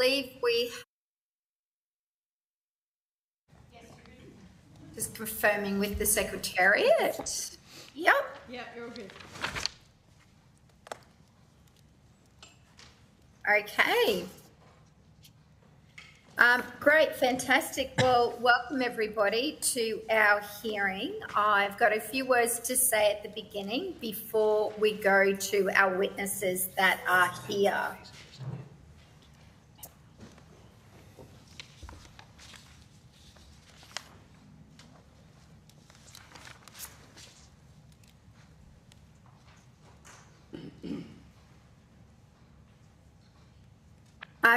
believe we... Just confirming with the Secretariat. Yep. Yeah, you're all good. Okay. Great, fantastic. Well, welcome everybody to our hearing. I've got a few words to say at the beginning before we go to our witnesses that are here.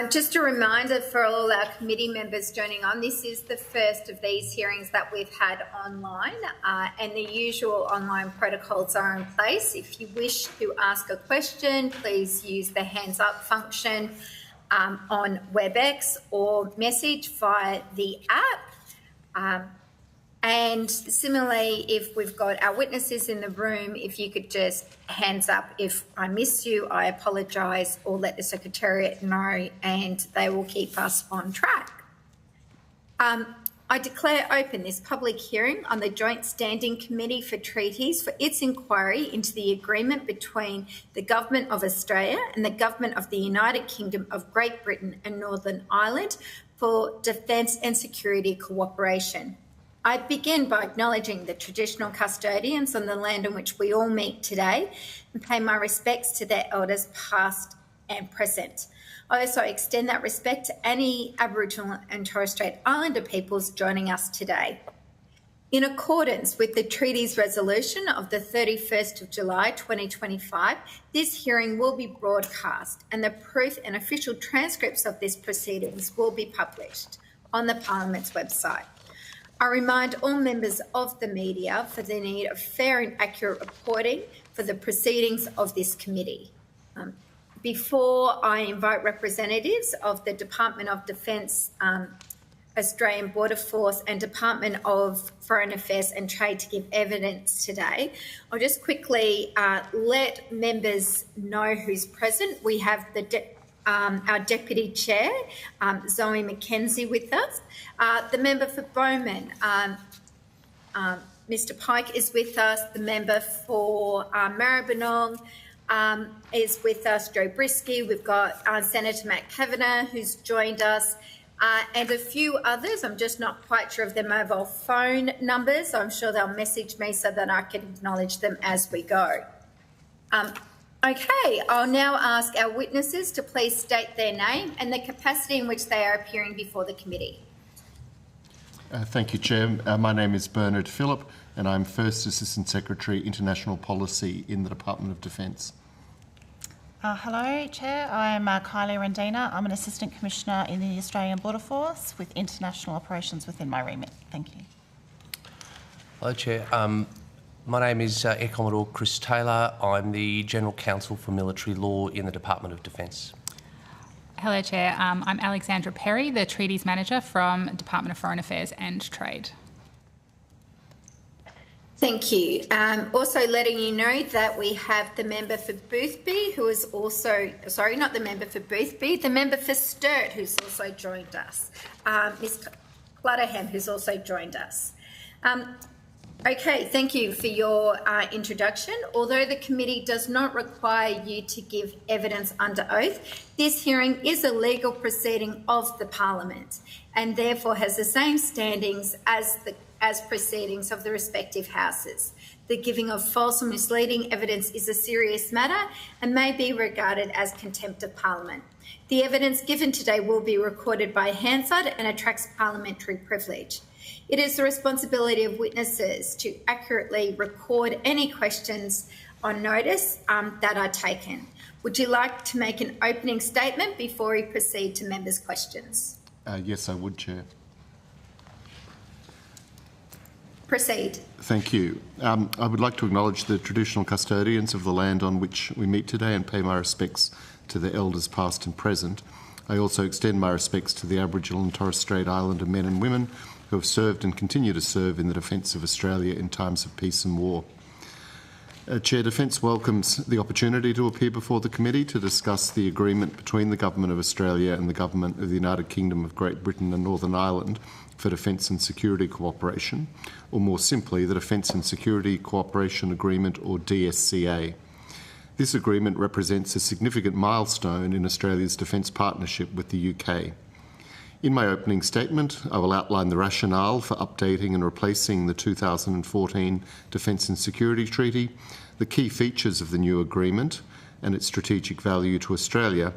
Just a reminder for all our committee members joining on, this is the first of these hearings that we've had online, and the usual online protocols are in place. If you wish to ask a question, please use the hands up function on WebEx or message via the app. And similarly, if we've got our witnesses in the room, if you could just hands up if I miss you, I apologise, or let the Secretariat know and they will keep us on track. I declare open this public hearing on the Joint Standing Committee for Treaties for its inquiry into the agreement between the Government of Australia and the Government of the United Kingdom of Great Britain and Northern Ireland for defence and security cooperation. I begin by acknowledging the traditional custodians on the land on which we all meet today and pay my respects to their elders past and present. I also extend that respect to any Aboriginal and Torres Strait Islander peoples joining us today. In accordance with the Treaties resolution of the 31st of July 2025, this hearing will be broadcast and the proof and official transcripts of this proceedings will be published on the Parliament's website. I remind all members of the media for the need of fair and accurate reporting for the proceedings of this committee. Before I invite representatives of the Department of Defence, Australian Border Force and Department of Foreign Affairs and Trade to give evidence today, I'll just quickly let members know who's present. We have our Deputy Chair, Zoe McKenzie, with us. The member for Bowman, Mr Pike, is with us. The member for Maribyrnong is with us, Joe Brisky. We've got Senator Matt Kavanagh, who's joined us, and a few others. I'm just not quite sure of their mobile phone numbers. I'm sure they'll message me so that I can acknowledge them as we go. Okay, I'll now ask our witnesses to please state their name and the capacity in which they are appearing before the committee. Thank you, Chair. My name is Bernard Phillip and I'm First Assistant Secretary, International Policy in the Department of Defence. Hello, Chair. I'm Kylie Rendina. I'm an Assistant Commissioner in the Australian Border Force with international operations within my remit. Thank you. Hello, Chair. My name is Air Commodore Chris Taylor. I'm the General Counsel for Military Law in the Department of Defence. Hello, Chair. I'm Alexandra Perry, the Treaties Manager from Department of Foreign Affairs and Trade. Thank you. Also letting you know that we have the member for Boothby, who is also, sorry, not the member for Boothby, the member for Sturt, who's also joined us, Ms Clutterham, who's also joined us. Okay, thank you for your introduction. Although the committee does not require you to give evidence under oath, this hearing is a legal proceeding of the Parliament and therefore has the same standings as proceedings of the respective houses. The giving of false or misleading evidence is a serious matter and may be regarded as contempt of Parliament. The evidence given today will be recorded by Hansard and attracts parliamentary privilege. It is the responsibility of witnesses to accurately record any questions on notice that are taken. Would you like to make an opening statement before we proceed to members' questions? Yes, I would, Chair. Proceed. Thank you. I would like to acknowledge the traditional custodians of the land on which we meet today and pay my respects to the elders past and present. I also extend my respects to the Aboriginal and Torres Strait Islander men and women who have served and continue to serve in the defence of Australia in times of peace and war. Chair, Defence welcomes the opportunity to appear before the committee to discuss the agreement between the Government of Australia and the Government of the United Kingdom of Great Britain and Northern Ireland for defence and security cooperation, or more simply, the Defence and Security Cooperation Agreement, or DSCA. This agreement represents a significant milestone in Australia's defence partnership with the UK. In my opening statement, I will outline the rationale for updating and replacing the 2014 Defence and Security Treaty, the key features of the new agreement and its strategic value to Australia,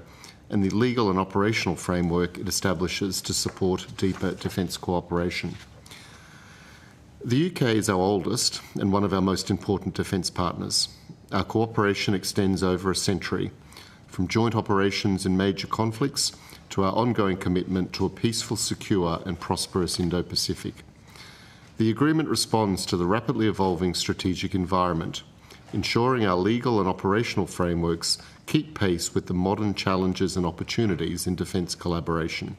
and the legal and operational framework it establishes to support deeper defence cooperation. The UK is our oldest and one of our most important defence partners. Our cooperation extends over a century, from joint operations in major conflicts to our ongoing commitment to a peaceful, secure and prosperous Indo-Pacific. The agreement responds to the rapidly evolving strategic environment, ensuring our legal and operational frameworks keep pace with the modern challenges and opportunities in defence collaboration.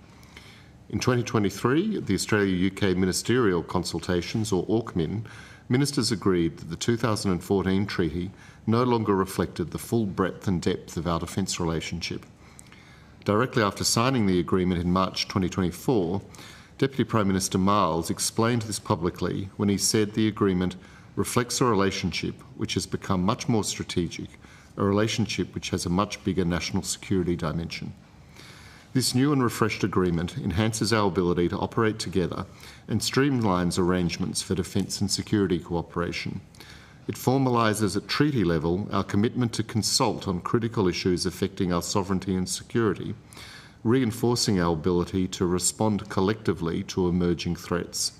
In 2023, the Australia-UK Ministerial Consultations, or AUKMIN, ministers agreed that the 2014 treaty no longer reflected the full breadth and depth of our defence relationship. Directly after signing the agreement in March 2024, Deputy Prime Minister Miles explained this publicly when he said the agreement reflects a relationship which has become much more strategic, a relationship which has a much bigger national security dimension. This new and refreshed agreement enhances our ability to operate together and streamlines arrangements for defence and security cooperation. It formalises at treaty level our commitment to consult on critical issues affecting our sovereignty and security, reinforcing our ability to respond collectively to emerging threats.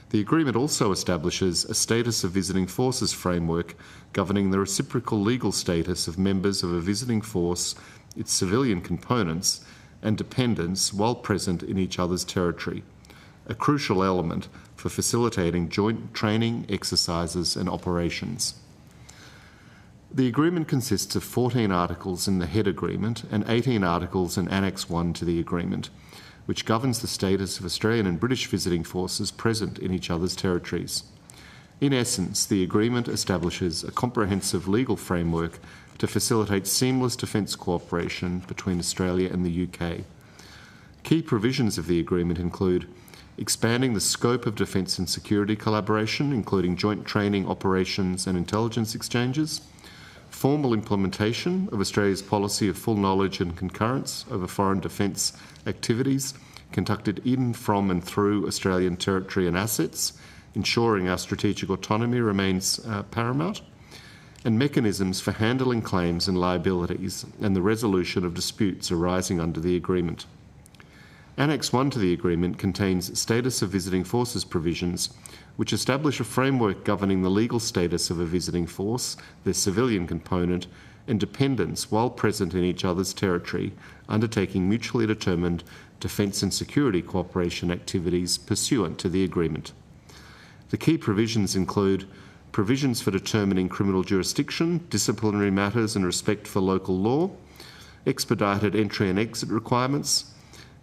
The agreement also establishes a status of visiting forces framework governing the reciprocal legal status of members of a visiting force, its civilian components and dependents while present in each other's territory, a crucial element for facilitating joint training, exercises and operations. The agreement consists of 14 articles in the head agreement and 18 articles in Annex 1 to the agreement, which governs the status of Australian and British visiting forces present in each other's territories. In essence, the agreement establishes a comprehensive legal framework to facilitate seamless defence cooperation between Australia and the UK. Key provisions of the agreement include expanding the scope of defence and security collaboration, including joint training, operations and intelligence exchanges, formal implementation of Australia's policy of full knowledge and concurrence over foreign defence activities conducted in, from and through Australian territory and assets, ensuring our strategic autonomy remains paramount, and mechanisms for handling claims and liabilities and the resolution of disputes arising under the agreement. Annex 1 to the agreement contains status of visiting forces provisions which establish a framework governing the legal status of a visiting force, their civilian component and dependents while present in each other's territory, undertaking mutually determined defence and security cooperation activities pursuant to the agreement. The key provisions include provisions for determining criminal jurisdiction, disciplinary matters and respect for local law, expedited entry and exit requirements,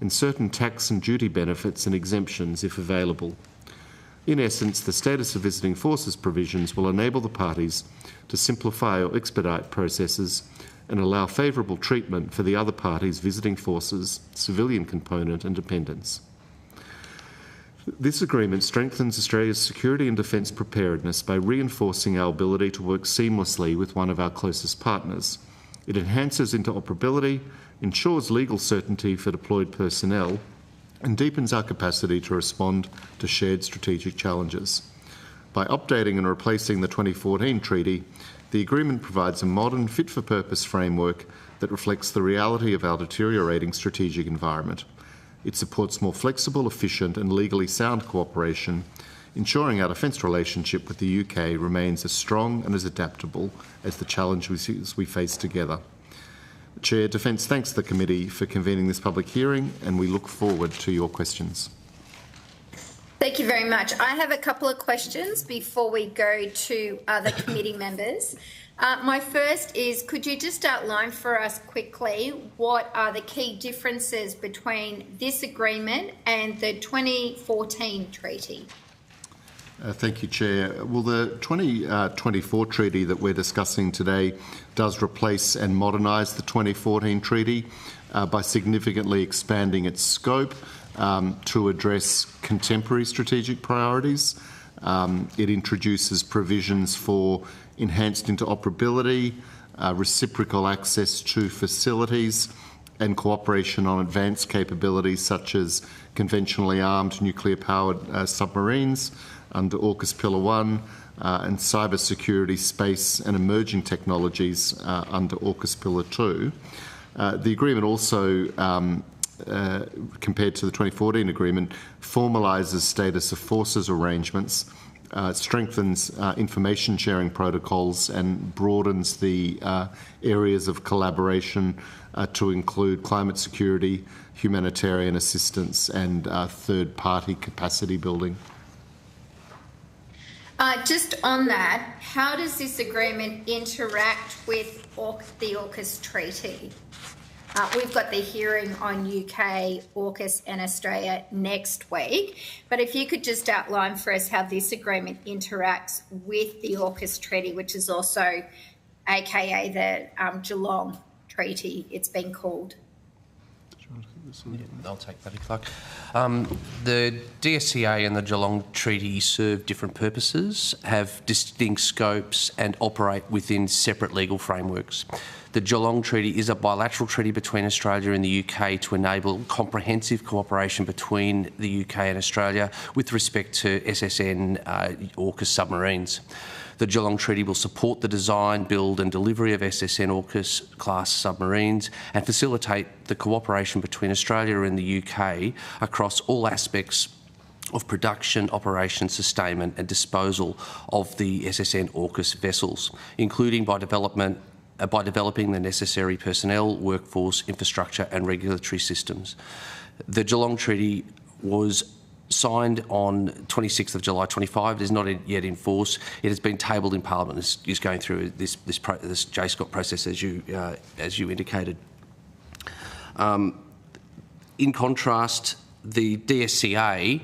and certain tax and duty benefits and exemptions if available. In essence, the status of visiting forces provisions will enable the parties to simplify or expedite processes and allow favourable treatment for the other parties' visiting forces, civilian component and dependents. This agreement strengthens Australia's security and defence preparedness by reinforcing our ability to work seamlessly with one of our closest partners. It enhances interoperability, ensures legal certainty for deployed personnel, and deepens our capacity to respond to shared strategic challenges. By updating and replacing the 2014 treaty, the agreement provides a modern, fit-for-purpose framework that reflects the reality of our deteriorating strategic environment. It supports more flexible, efficient and legally sound cooperation, ensuring our defence relationship with the UK remains as strong and as adaptable as the challenges we face together. Chair, Defence thanks the committee for convening this public hearing and we look forward to your questions. Thank you very much. I have a couple of questions before we go to other committee members. My first is, could you just outline for us quickly what are the key differences between this agreement and the 2014 treaty? Thank you, Chair. Well, the 2024 treaty that we're discussing today does replace and modernise the 2014 treaty by significantly expanding its scope to address contemporary strategic priorities. It introduces provisions for enhanced interoperability, reciprocal access to facilities, and cooperation on advanced capabilities such as conventionally armed nuclear-powered submarines under AUKUS Pillar 1 and cybersecurity, space and emerging technologies under AUKUS Pillar 2. The agreement also, compared to the 2014 agreement, formalises status of forces arrangements, strengthens information sharing protocols and broadens the areas of collaboration to include climate security, humanitarian assistance and third-party capacity building. Just on that, how does this agreement interact with the AUKUS Treaty? We've got the hearing on UK, AUKUS and Australia next week, but if you could just outline for us how this agreement interacts with the AUKUS Treaty, which is also aka the Geelong Treaty, it's been called. I'll take that if you like. The DSCA and the Geelong Treaty serve different purposes, have distinct scopes and operate within separate legal frameworks. The Geelong Treaty is a bilateral treaty between Australia and the UK to enable comprehensive cooperation between the UK and Australia with respect to SSN AUKUS submarines. The Geelong Treaty will support the design, build and delivery of SSN AUKUS class submarines and facilitate the cooperation between Australia and the UK across all aspects of production, operation, sustainment and disposal of the SSN AUKUS vessels, including by developing the necessary personnel, workforce, infrastructure and regulatory systems. The Geelong Treaty was signed on 26th of July 25. It is not yet in force. It has been tabled in Parliament. Is going through this JSCOT process, as you indicated. In contrast, the DSCA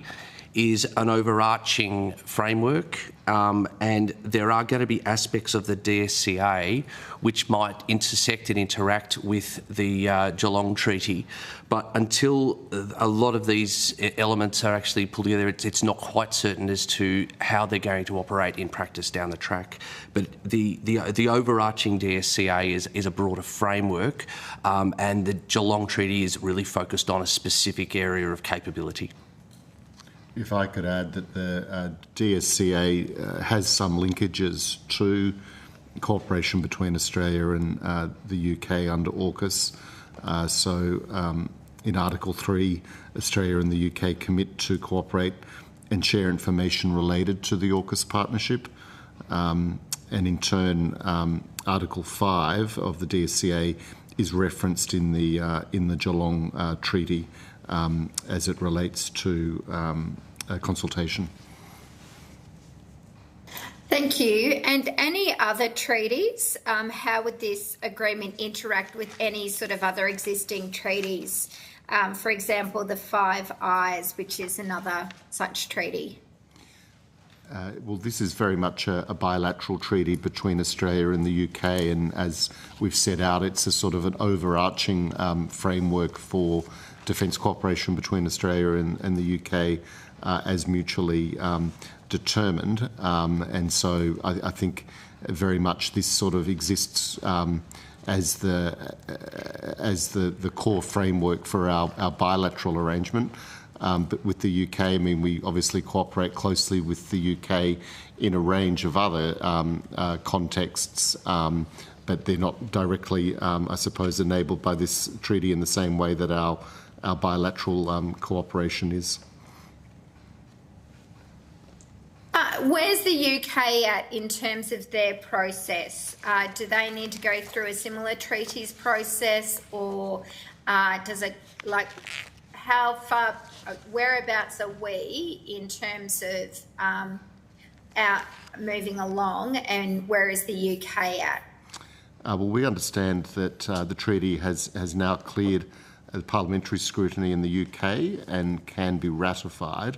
is an overarching framework, and there are going to be aspects of the DSCA which might intersect and interact with the Geelong Treaty. But until a lot of these elements are actually pulled together, it's not quite certain as to how they're going to operate in practice down the track. But the overarching DSCA is a broader framework, and the Geelong Treaty is really focused on a specific area of capability. If I could add that the DSCA has some linkages to cooperation between Australia and the UK under AUKUS. In Article 3, Australia and the UK commit to cooperate and share information related to the AUKUS partnership. And in turn, Article 5 of the DSCA is referenced in the Geelong Treaty as it relates to consultation. Thank you. And any other treaties? How would this agreement interact with any sort of other existing treaties? For example, the Five Eyes, which is another such treaty. Well, this is very much a bilateral treaty between Australia and the UK, and as we've set out, it's a sort of an overarching framework for defence cooperation between Australia and the UK as mutually determined. And so I think very much this sort of exists as the core framework for our bilateral arrangement. But with the UK, I mean, we obviously cooperate closely with the UK in a range of other contexts, but they're not directly, I suppose, enabled by this treaty in the same way that our bilateral cooperation is. Where's the UK at in terms of their process? Do they need to go through a similar treaties process, or does it, like, how far, whereabouts are we in terms of our moving along, and where is the UK at? Well, we understand that the treaty has now cleared parliamentary scrutiny in the UK and can be ratified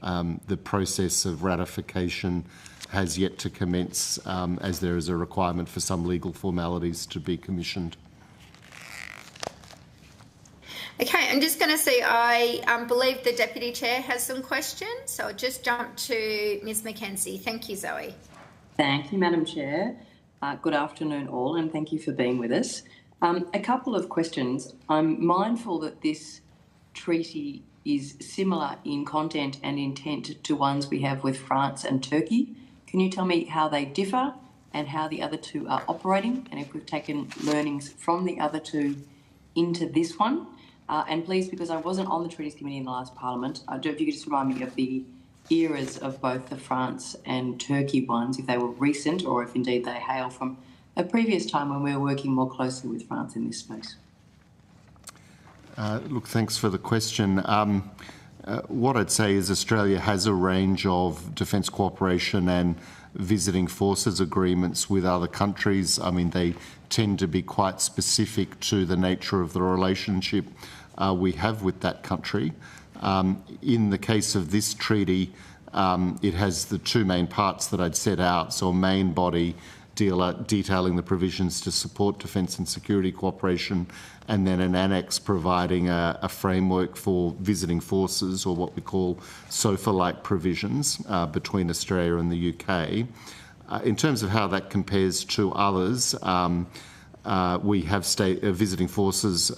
The process of ratification has yet to commence, as there is a requirement for some legal formalities to be commissioned. Okay, I'm just going to say I believe the Deputy Chair has some questions, so I'll just jump to Ms Mackenzie. Thank you, Zoe. Thank you, Madam Chair. Good afternoon all, and thank you for being with us. A couple of questions. I'm mindful that this treaty is similar in content and intent to ones we have with France and Turkey. Can you tell me how they differ and how the other two are operating, and if we've taken learnings from the other two into this one? And please, because I wasn't on the Treaties Committee in the last Parliament, if you could just remind me of the eras of both the France and Turkey ones, if they were recent or if indeed they hail from a previous time when we were working more closely with France in this space. Look, thanks for the question. What I'd say is Australia has a range of defence cooperation and visiting forces agreements with other countries. I mean, they tend to be quite specific to the nature of the relationship we have with that country. In the case of this treaty, it has the two main parts that I'd set out. So a main body detailing the provisions to support defence and security cooperation, and then an annex providing a framework for visiting forces, or what we call SOFA-like provisions between Australia and the UK. In terms of how that compares to others, we have visiting forces,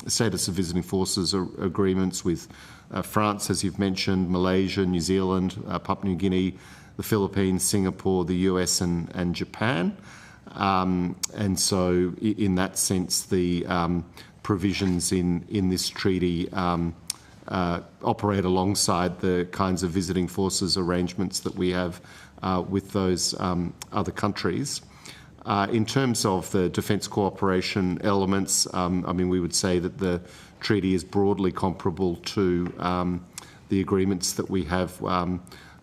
status of visiting forces agreements with France, as you've mentioned, Malaysia, New Zealand, Papua New Guinea, the Philippines, Singapore, the US and Japan. And so in that sense, the provisions in this treaty operate alongside the kinds of visiting forces arrangements that we have with those other countries. In terms of the defence cooperation elements, I mean, we would say that the treaty is broadly comparable to the agreements that we have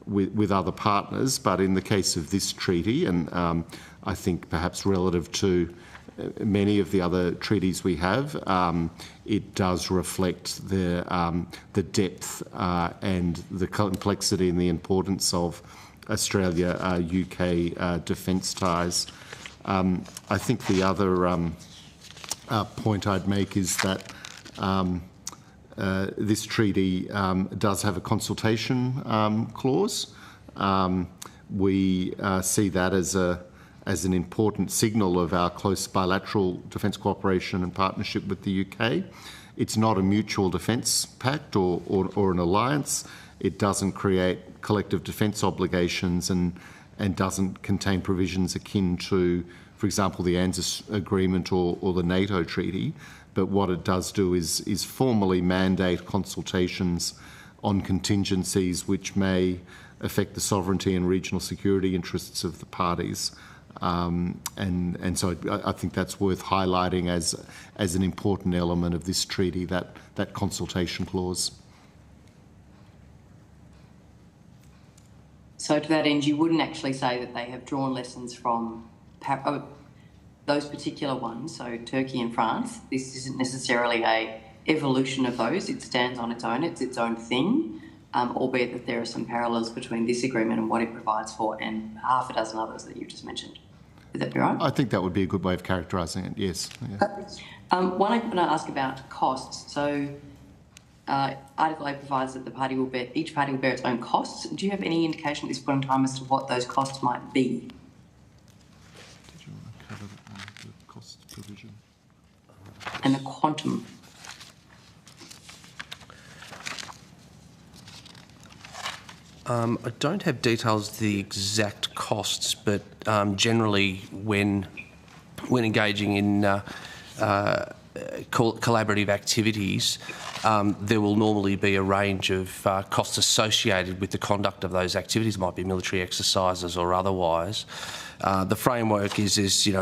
with other partners, but in the case of this treaty, and I think perhaps relative to many of the other treaties we have, it does reflect the depth and the complexity and the importance of Australia-UK defence ties. I think the other point I'd make is that this treaty does have a consultation clause. We see that as an important signal of our close bilateral defence cooperation and partnership with the UK. It's not a mutual defence pact or an alliance. It doesn't create collective defence obligations and doesn't contain provisions akin to, for example, the ANZUS agreement or the NATO treaty. But what it does do is formally mandate consultations on contingencies which may affect the sovereignty and regional security interests of the parties. And so I think that's worth highlighting as an important element of this treaty, that consultation clause. So to that end, you wouldn't actually say that they have drawn lessons from those particular ones, so Turkey and France. This isn't necessarily a evolution of those. It stands on its own. It's its own thing, albeit that there are some parallels between this agreement and what it provides for and half a dozen others that you've just mentioned. Would that be right? I think that would be a good way of characterising it, yes. Yeah. One I want to ask about costs. So Article 8 provides that each party will bear its own costs. Do you have any indication at this point in time as to what those costs might be? Did you want to cover the cost provision? And the quantum? I don't have details of the exact costs, but generally when engaging in collaborative activities, there will normally be a range of costs associated with the conduct of those activities. It might be military exercises or otherwise. The framework is it's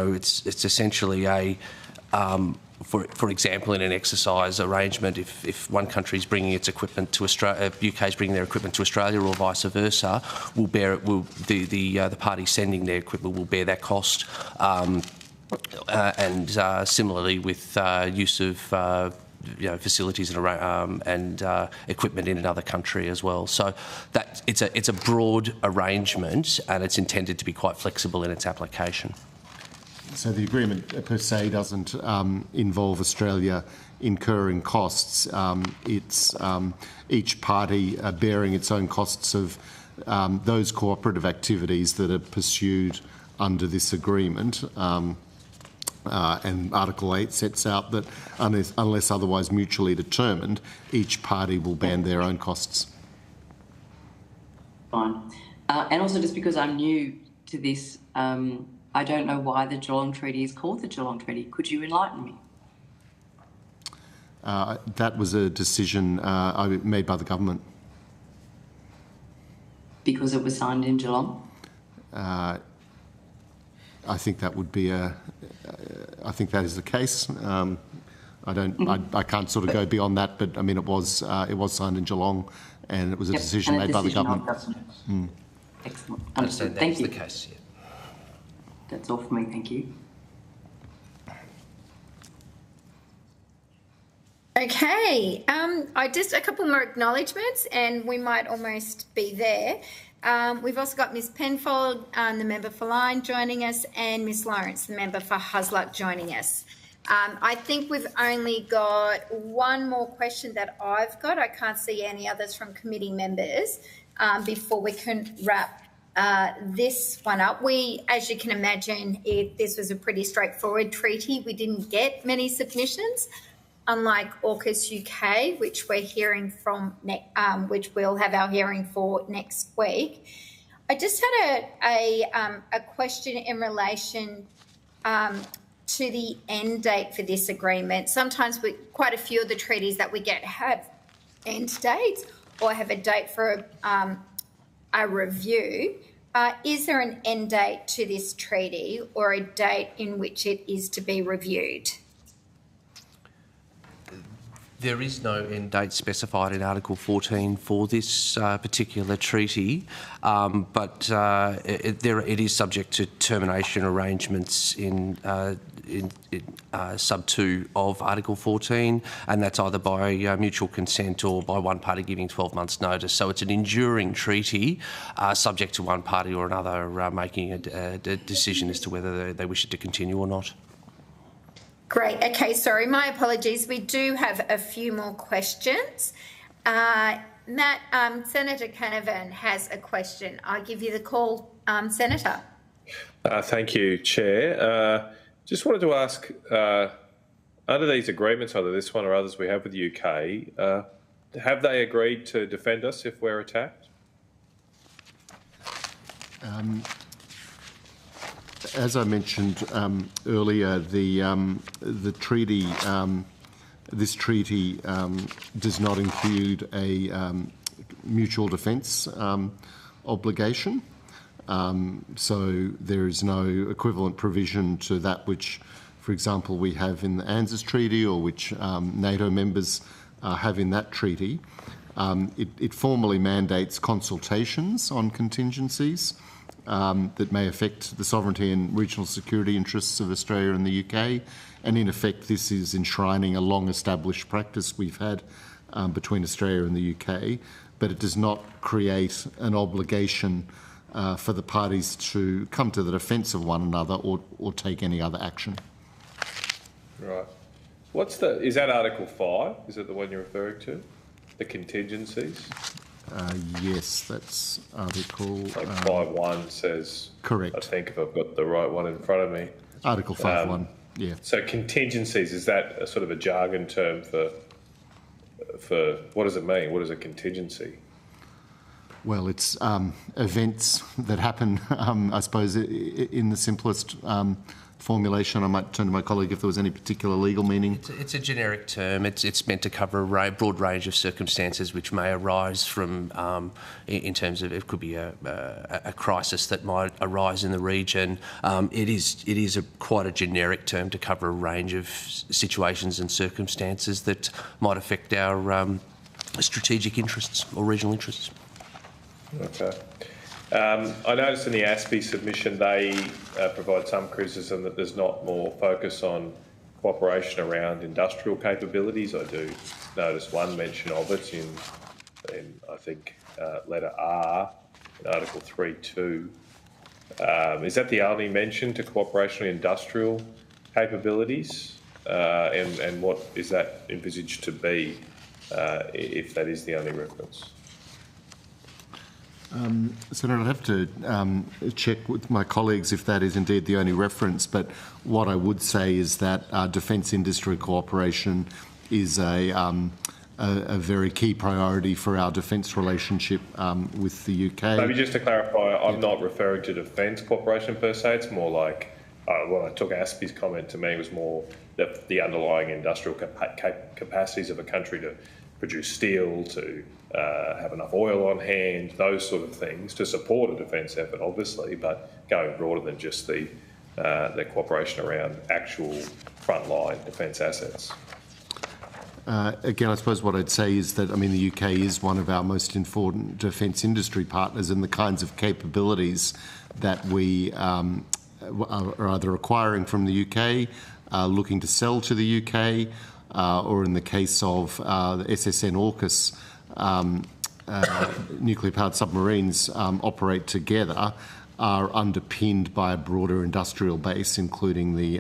essentially a for example, in an exercise arrangement, if one country is bringing its equipment to Australia, UK is bringing their equipment to Australia, or vice versa, the party sending their equipment will bear that cost. And similarly with use of facilities and equipment in another country as well. So that it's a broad arrangement, and it's intended to be quite flexible in its application. So the agreement per se doesn't involve Australia incurring costs. It's each party bearing its own costs of those cooperative activities that are pursued under this agreement. And Article 8 sets out that unless otherwise mutually determined, each party will bear their own costs. Fine. And also, just because I'm new to this, I don't know why the Geelong Treaty is called the Geelong Treaty. Could you enlighten me? That was a decision made by the government. Because it was signed in Geelong? I think that would be I think that is the case. I can't sort of go beyond that, but I mean it was signed in Geelong, and it was a decision made by the government. Excellent. Understood. Thank you. That's the case. Yeah. That's all for me. Thank you. Okay, just a couple more acknowledgements and we might almost be there. We've also got Ms Penfold, the member for Lyne, joining us, and Ms Lawrence, the member for Hasluck, joining us. I think we've only got one more question that I've got. I can't see any others from committee members before we can wrap this one up. As you can imagine, this was a pretty straightforward treaty. We didn't get many submissions, unlike AUKUS UK, which we're hearing from, which we'll have our hearing for next week. I just had a question in relation to the end date for this agreement. Sometimes quite a few of the treaties that we get have end dates or have a date for a review. Is there an end date to this treaty or a date in which it is to be reviewed? There is no end date specified in Article 14 for this particular treaty, but it is subject to termination arrangements in sub 2 of Article 14, and that's either by mutual consent or by one party giving 12 months' notice. So it's an enduring treaty, subject to one party or another making a decision as to whether they wish it to continue or not. Great. Okay, sorry, my apologies. We do have a few more questions. Matt, Senator Canavan has a question. I'll give you the call, Senator. Thank you, Chair. Just wanted to ask, under these agreements, either this one or others we have with the UK, have they agreed to defend us if we're attacked? As I mentioned earlier, the treaty, this treaty does not include a mutual defence obligation. So there is no equivalent provision to that which, for example, we have in the ANZUS Treaty or which NATO members have in that treaty. It formally mandates consultations on contingencies that may affect the sovereignty and regional security interests of Australia and the UK. And in effect, this is enshrining a long-established practice we've had between Australia and the UK, but it does not create an obligation for the parties to come to the defence of one another or take any other action. Right. Is that Article 5? Is it the one you're referring to? The contingencies? Yes, that's Article... Like 5.1 says... Correct. I think if I've got the right one in front of me. Article 5.1, yeah. So contingencies, is that a sort of a jargon term for what does it mean? What is a contingency? Well, it's events that happen, I suppose, in the simplest formulation. I might turn to my colleague if there was any particular legal meaning. It's a generic term. It's meant to cover a broad range of circumstances which may arise from, in terms of, it could be a crisis that might arise in the region. It is quite a generic term to cover a range of situations and circumstances that might affect our strategic interests or regional interests. Okay. I noticed in the ASPI submission they provide some criticism that there's not more focus on cooperation around industrial capabilities. I do notice one mention of it in I think, letter R in Article 3.2. Is that the only mention to cooperation in industrial capabilities? And what is that envisaged to be, if that is the only reference? Senator, I'll have to check with my colleagues if that is indeed the only reference, but what I would say is that defence industry cooperation is a very key priority for our defence relationship with the UK. Maybe just to clarify, I'm not referring to defence cooperation per se. It's more like, when I took Aspie's comment, to me it was more the underlying industrial capacities of a country to produce steel, to have enough oil on hand, those sort of things, to support a defence effort, obviously, but going broader than just the cooperation around actual frontline defence assets. Again, I suppose what I'd say is that, I mean, the UK is one of our most important defence industry partners, and the kinds of capabilities that we are either acquiring from the UK, looking to sell to the UK, or in the case of the SSN AUKUS, nuclear-powered submarines operate together, are underpinned by a broader industrial base, including the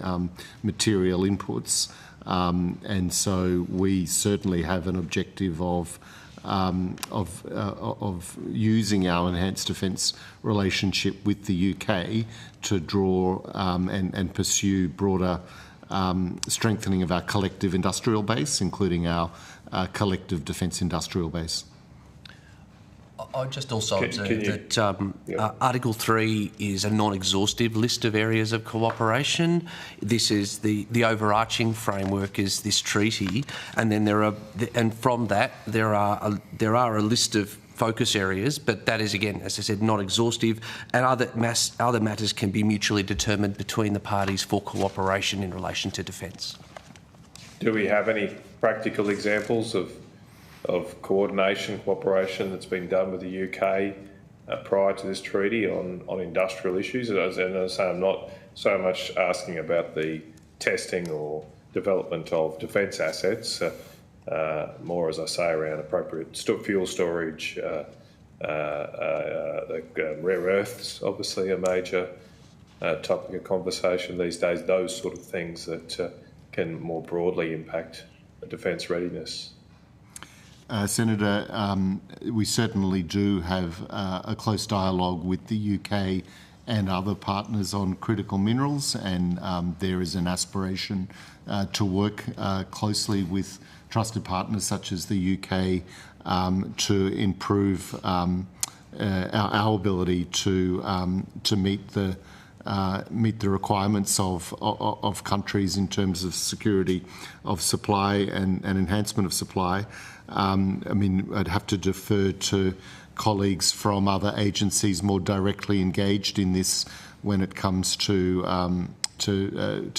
material inputs. And so we certainly have an objective of using our enhanced defence relationship with the UK to draw and pursue broader strengthening of our collective industrial base, including our collective defence industrial base. I'd just also observe that Article 3 is a non-exhaustive list of areas of cooperation. This is the overarching framework is this treaty, and then from that there are a list of focus areas, but that is, again, as I said, not exhaustive, and other matters can be mutually determined between the parties for cooperation in relation to defence. Do we have any practical examples of coordination, cooperation that's been done with the UK prior to this treaty on industrial issues? And as I say, I'm not so much asking about the testing or development of defence assets, more, as I say, around appropriate fuel storage, rare earths, obviously a major topic of conversation these days, those sort of things that can more broadly impact defence readiness. Senator, we certainly do have a close dialogue with the UK and other partners on critical minerals, and there is an aspiration to work closely with trusted partners such as the UK to improve our ability to meet the requirements of countries in terms of security of supply and enhancement of supply. I mean, I'd have to defer to colleagues from other agencies more directly engaged in this when it comes to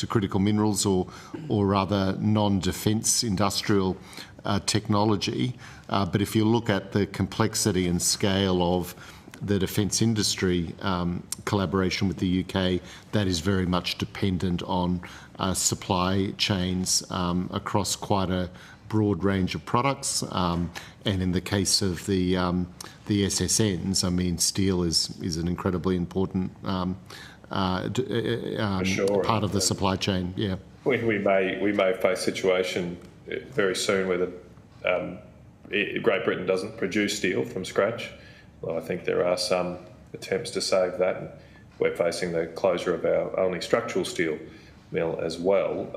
critical minerals or rather non-defence industrial technology. But if you look at the complexity and scale of the defence industry collaboration with the UK, that is very much dependent on supply chains across quite a broad range of products, and in the case of the SSNs, I mean, steel is an incredibly important part of the supply chain. Yeah, we may face a situation very soon where Great Britain doesn't produce steel from scratch. Well, I think there are some attempts to save that, and we're facing the closure of our only structural steel mill as well.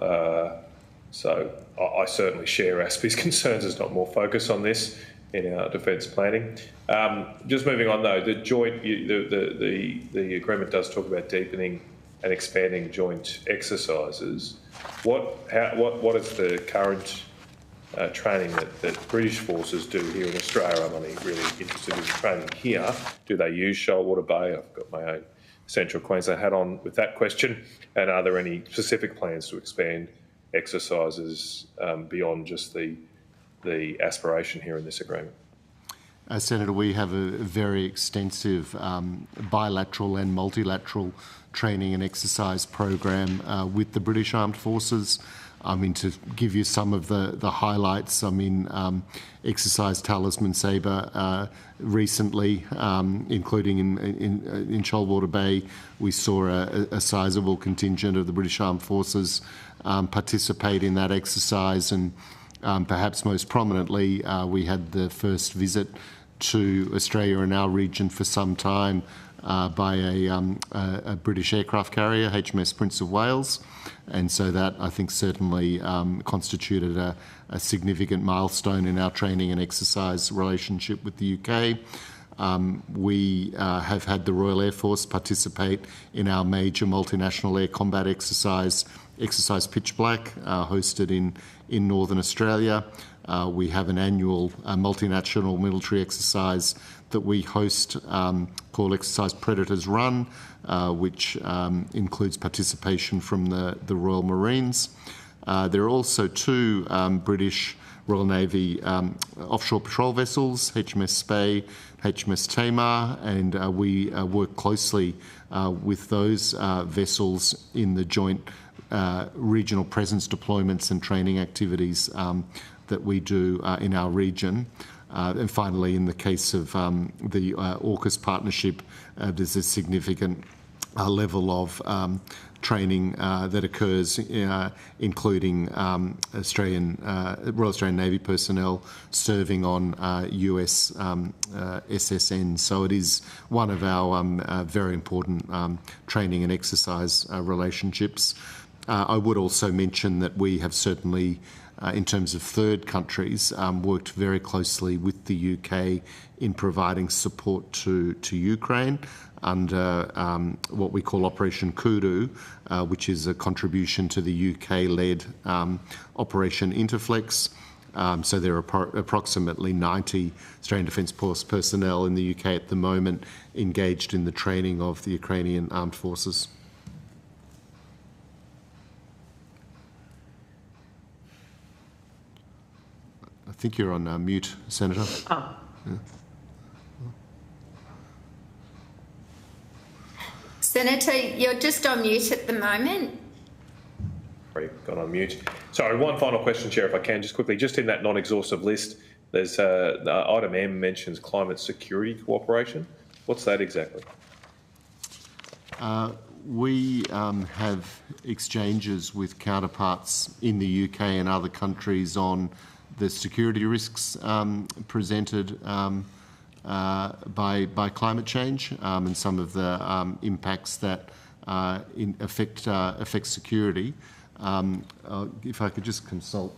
So I certainly share Aspie's concerns. There's not more focus on this in our defence planning. Just moving on though, the agreement does talk about deepening and expanding joint exercises. What is the current training that British forces do here in Australia? I'm only really interested in training here. Do they use Shoalwater Bay? I've got my own Central Queensland hat on with that question. And are there any specific plans to expand exercises beyond just the aspiration here in this agreement? Senator, we have a very extensive bilateral and multilateral training and exercise program with the British Armed Forces. To give you some of the highlights, exercise Talisman Sabre recently, including in Shoalwater Bay, we saw a sizable contingent of the British Armed Forces participate in that exercise, and perhaps most prominently, we had the first visit to Australia and our region for some time by a British aircraft carrier, HMS Prince of Wales. And so that, I think, certainly constituted a significant milestone in our training and exercise relationship with the UK. We have had the Royal Air Force participate in our major multinational air combat exercise Pitch Black, hosted in Northern Australia. We have an annual multinational military exercise that we host called Exercise Predators Run, which includes participation from the Royal Marines. There are also two British Royal Navy offshore patrol vessels, HMS Spey, HMS Tamar, and we work closely with those vessels in the joint regional presence deployments and training activities that we do in our region. And finally, in the case of the AUKUS partnership, there's a significant level of training that occurs, including Royal Australian Navy personnel serving on US SSN. So it is one of our very important training and exercise relationships. I would also mention that we have certainly, in terms of third countries, worked very closely with the UK in providing support to Ukraine under what we call Operation Kudu, which is a contribution to the UK-led Operation Interflex. So there are approximately 90 Australian Defence Force personnel in the UK at the moment engaged in the training of the Ukrainian armed forces. I think you're on mute, Senator. Oh. Yeah. Senator, you're just on mute at the moment. Sorry, gone on mute. Sorry, one final question, Chair, if I can, just quickly. Just in that non-exhaustive list, there's item M mentions climate security cooperation. What's that exactly? We have exchanges with counterparts in the UK and other countries on the security risks presented by climate change and some of the impacts that affect security. If I could just consult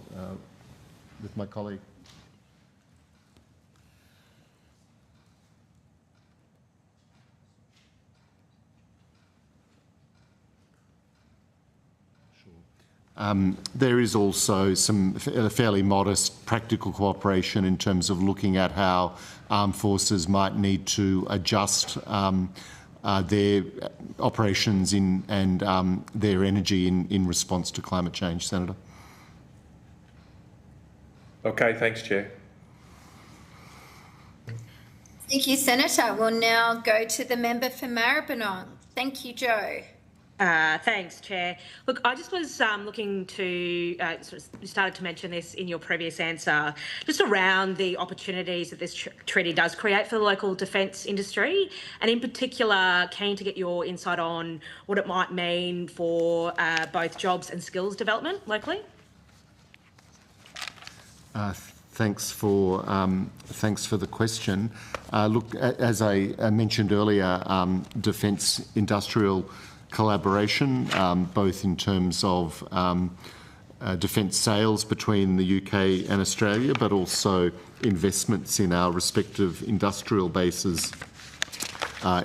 with my colleague. There is also some fairly modest practical cooperation in terms of looking at how armed forces might need to adjust their operations and their energy in response to climate change, Senator. Okay, thanks, Chair. Thank you, Senator. We'll now go to the member for Maribyrnong. Thank you, Joe. Thanks, Chair. Look, I just was looking to, you started to mention this in your previous answer, just around the opportunities that this treaty does create for the local defence industry, and in particular, keen to get your insight on what it might mean for both jobs and skills development locally. Thanks for the question. Look, as I mentioned earlier, defence industrial collaboration, both in terms of defence sales between the UK and Australia, but also investments in our respective industrial bases,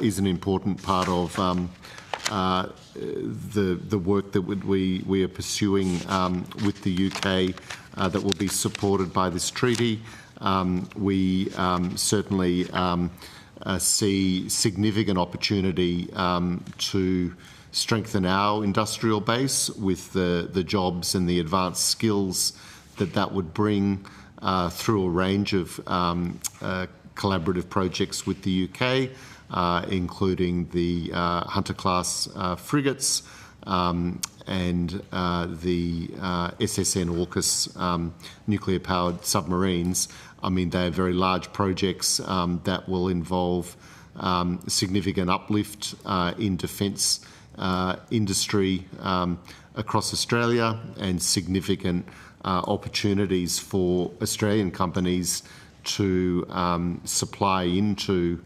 is an important part of the work that we are pursuing with the UK that will be supported by this treaty. We certainly see significant opportunity to strengthen our industrial base with the jobs and the advanced skills that would bring through a range of collaborative projects with the UK, including the Hunter-class frigates, and the SSN AUKUS nuclear-powered submarines. I mean, they are very large projects that will involve significant uplift in defence industry across Australia, and significant opportunities for Australian companies to supply into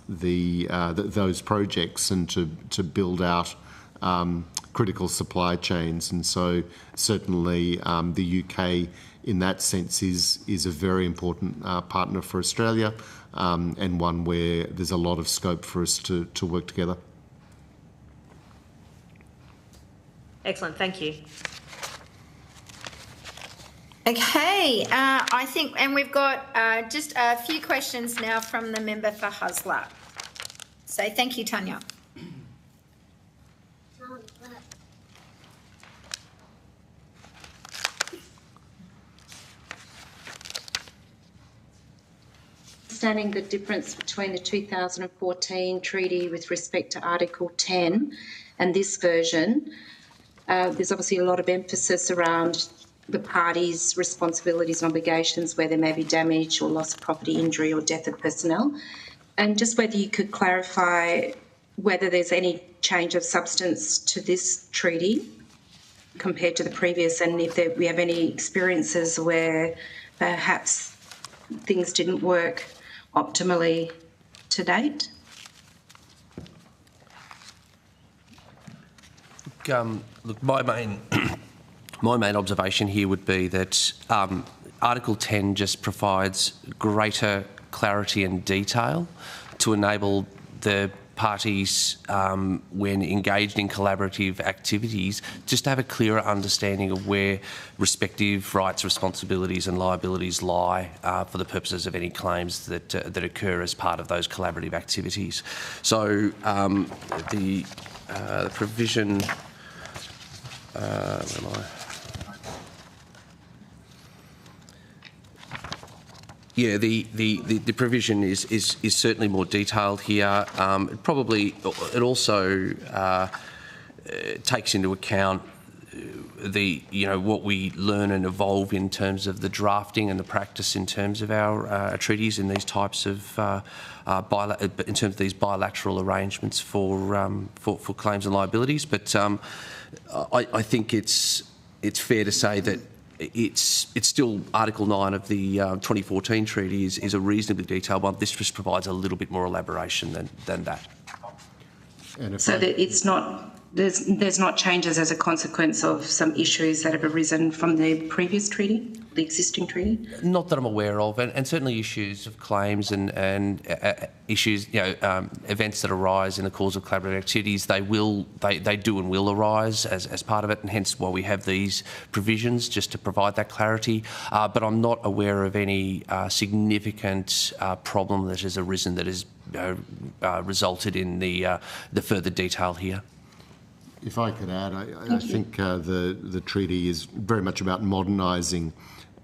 those projects and to build out critical supply chains. And so certainly the UK in that sense is a very important partner for Australia, and one where there's a lot of scope for us to work together. Excellent, thank you. Okay, I think, and we've got just a few questions now from the member for Husler. So thank you, Tanya. Understanding the difference between the 2014 treaty with respect to Article 10 and this version, there's obviously a lot of emphasis around the parties' responsibilities and obligations where there may be damage or loss of property, injury or death of personnel. And just whether you could clarify whether there's any change of substance to this treaty compared to the previous, and if we have any experiences where perhaps things didn't work optimally to date. Look, my main observation here would be that Article 10 just provides greater clarity and detail to enable the parties, when engaged in collaborative activities, just to have a clearer understanding of where respective rights, responsibilities and liabilities lie for the purposes of any claims that occur as part of those collaborative activities. So the provision... where am I? Yeah, the provision is certainly more detailed here. It also takes into account what we learn and evolve in terms of the drafting and the practice in terms of our treaties in these types of in terms of these bilateral arrangements for claims and liabilities. But I think it's fair to say that it's still Article 9 of the 2014 treaty is a reasonably detailed one. This just provides a little bit more elaboration than that. So that it's not there's not changes as a consequence of some issues that have arisen from the previous treaty, the existing treaty? Not that I'm aware of, and certainly issues of claims and issues, events that arise in the course of collaborative activities, they do and will arise as part of it, and hence why we have these provisions, just to provide that clarity. But I'm not aware of any significant problem that has arisen that has resulted in the further detail here. If I could add, I think the treaty is very much about modernising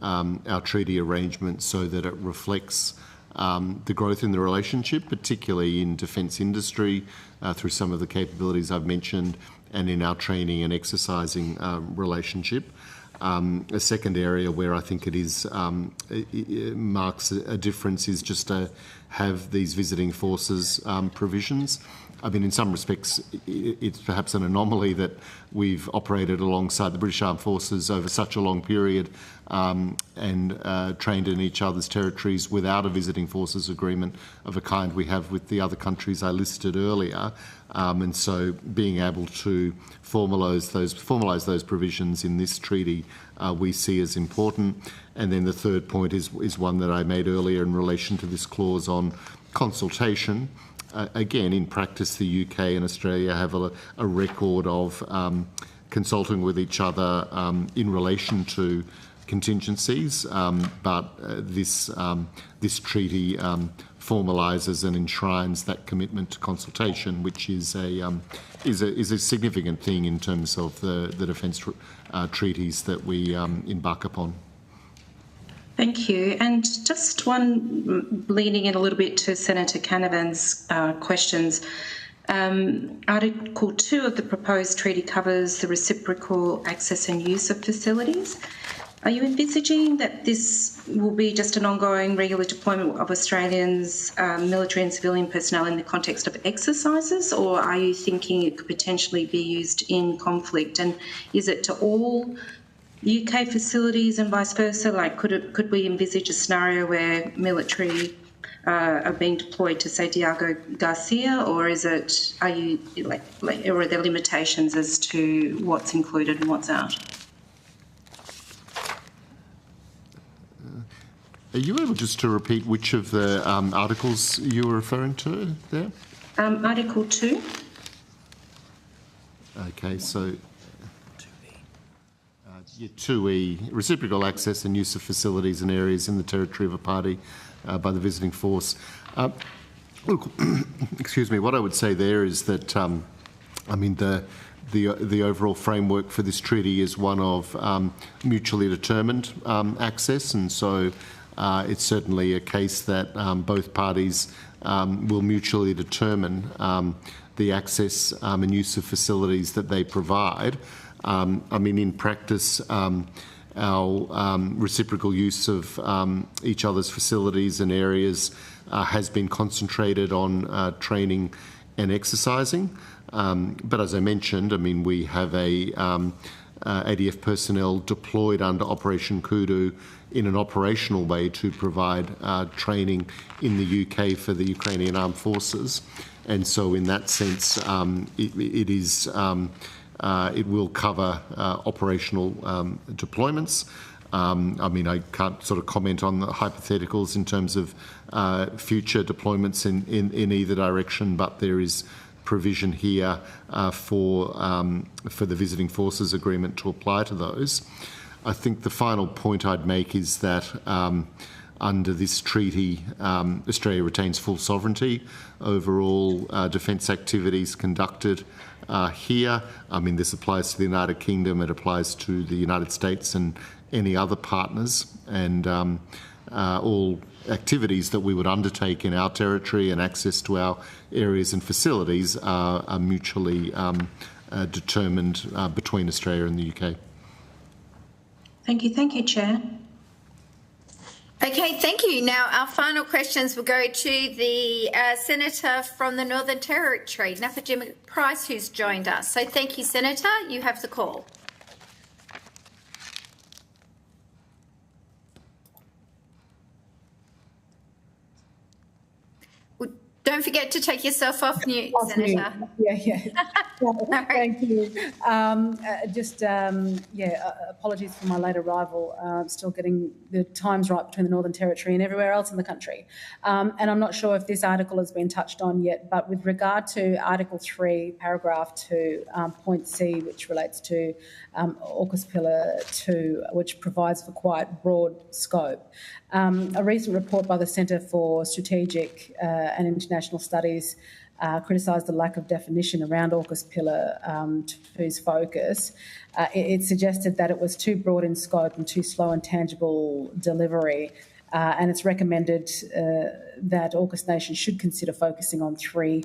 our treaty arrangement so that it reflects the growth in the relationship, particularly in defence industry, through some of the capabilities I've mentioned, and in our training and exercising relationship. A second area where I think it marks a difference is just to have these visiting forces provisions. I mean, in some respects, it's perhaps an anomaly that we've operated alongside the British Armed Forces over such a long period and trained in each other's territories without a visiting forces agreement of a kind we have with the other countries I listed earlier. And so being able to formalise those provisions in this treaty we see as important. And then the third point is one that I made earlier in relation to this clause on consultation. Again, in practice, the UK and Australia have a record of consulting with each other in relation to contingencies, but this treaty formalises and enshrines that commitment to consultation, which is a significant thing in terms of the defence treaties that we embark upon. Thank you. And just one, leaning in a little bit to Senator Canavan's questions, Article 2 of the proposed treaty covers the reciprocal access and use of facilities. Are you envisaging that this will be just an ongoing regular deployment of Australians, military and civilian personnel in the context of exercises, or are you thinking it could potentially be used in conflict? And is it to all UK facilities and vice versa? Like, could we envisage a scenario where military are being deployed to, say, Diego Garcia, or are there limitations as to what's included and what's out? Are you able just to repeat which of the articles you were referring to there? Article 2. Okay, so 2E, reciprocal access and use of facilities and areas in the territory of a party by the visiting force. Look, excuse me, what I would say there is that, I mean, the overall framework for this treaty is one of mutually determined access, and so it's certainly a case that both parties will mutually determine the access and use of facilities that they provide. I mean, in practice, our reciprocal use of each other's facilities and areas has been concentrated on training and exercising. But as I mentioned, I mean, we have ADF personnel deployed under Operation Kudu in an operational way to provide training in the UK for the Ukrainian Armed Forces. And so in that sense, it will cover operational deployments. I mean, I can't sort of comment on the hypotheticals in terms of future deployments in either direction, but there is provision here for the Visiting Forces Agreement to apply to those. I think the final point I'd make is that under this treaty, Australia retains full sovereignty over all defence activities conducted here. I mean, this applies to the United Kingdom, it applies to the United States and any other partners, and all activities that we would undertake in our territory and access to our areas and facilities are mutually determined between Australia and the UK. Thank you. Thank you, Chair. Okay, thank you. Now, our final questions will go to the Senator from the Northern Territory, Napajima Price, who's joined us. So thank you, Senator. You have the call. Don't forget to take yourself off mute, Senator. Yeah. Thank you. Apologies for my late arrival. Still getting the times right between the Northern Territory and everywhere else in the country. And I'm not sure if this article has been touched on yet, but with regard to Article 3, Paragraph 2, Point C, which relates to AUKUS Pillar 2, which provides for quite broad scope. A recent report by the Centre for Strategic and International Studies criticised the lack of definition around AUKUS Pillar 2's focus. It suggested that it was too broad in scope and too slow in tangible delivery, and it's recommended that AUKUS nations should consider focusing on three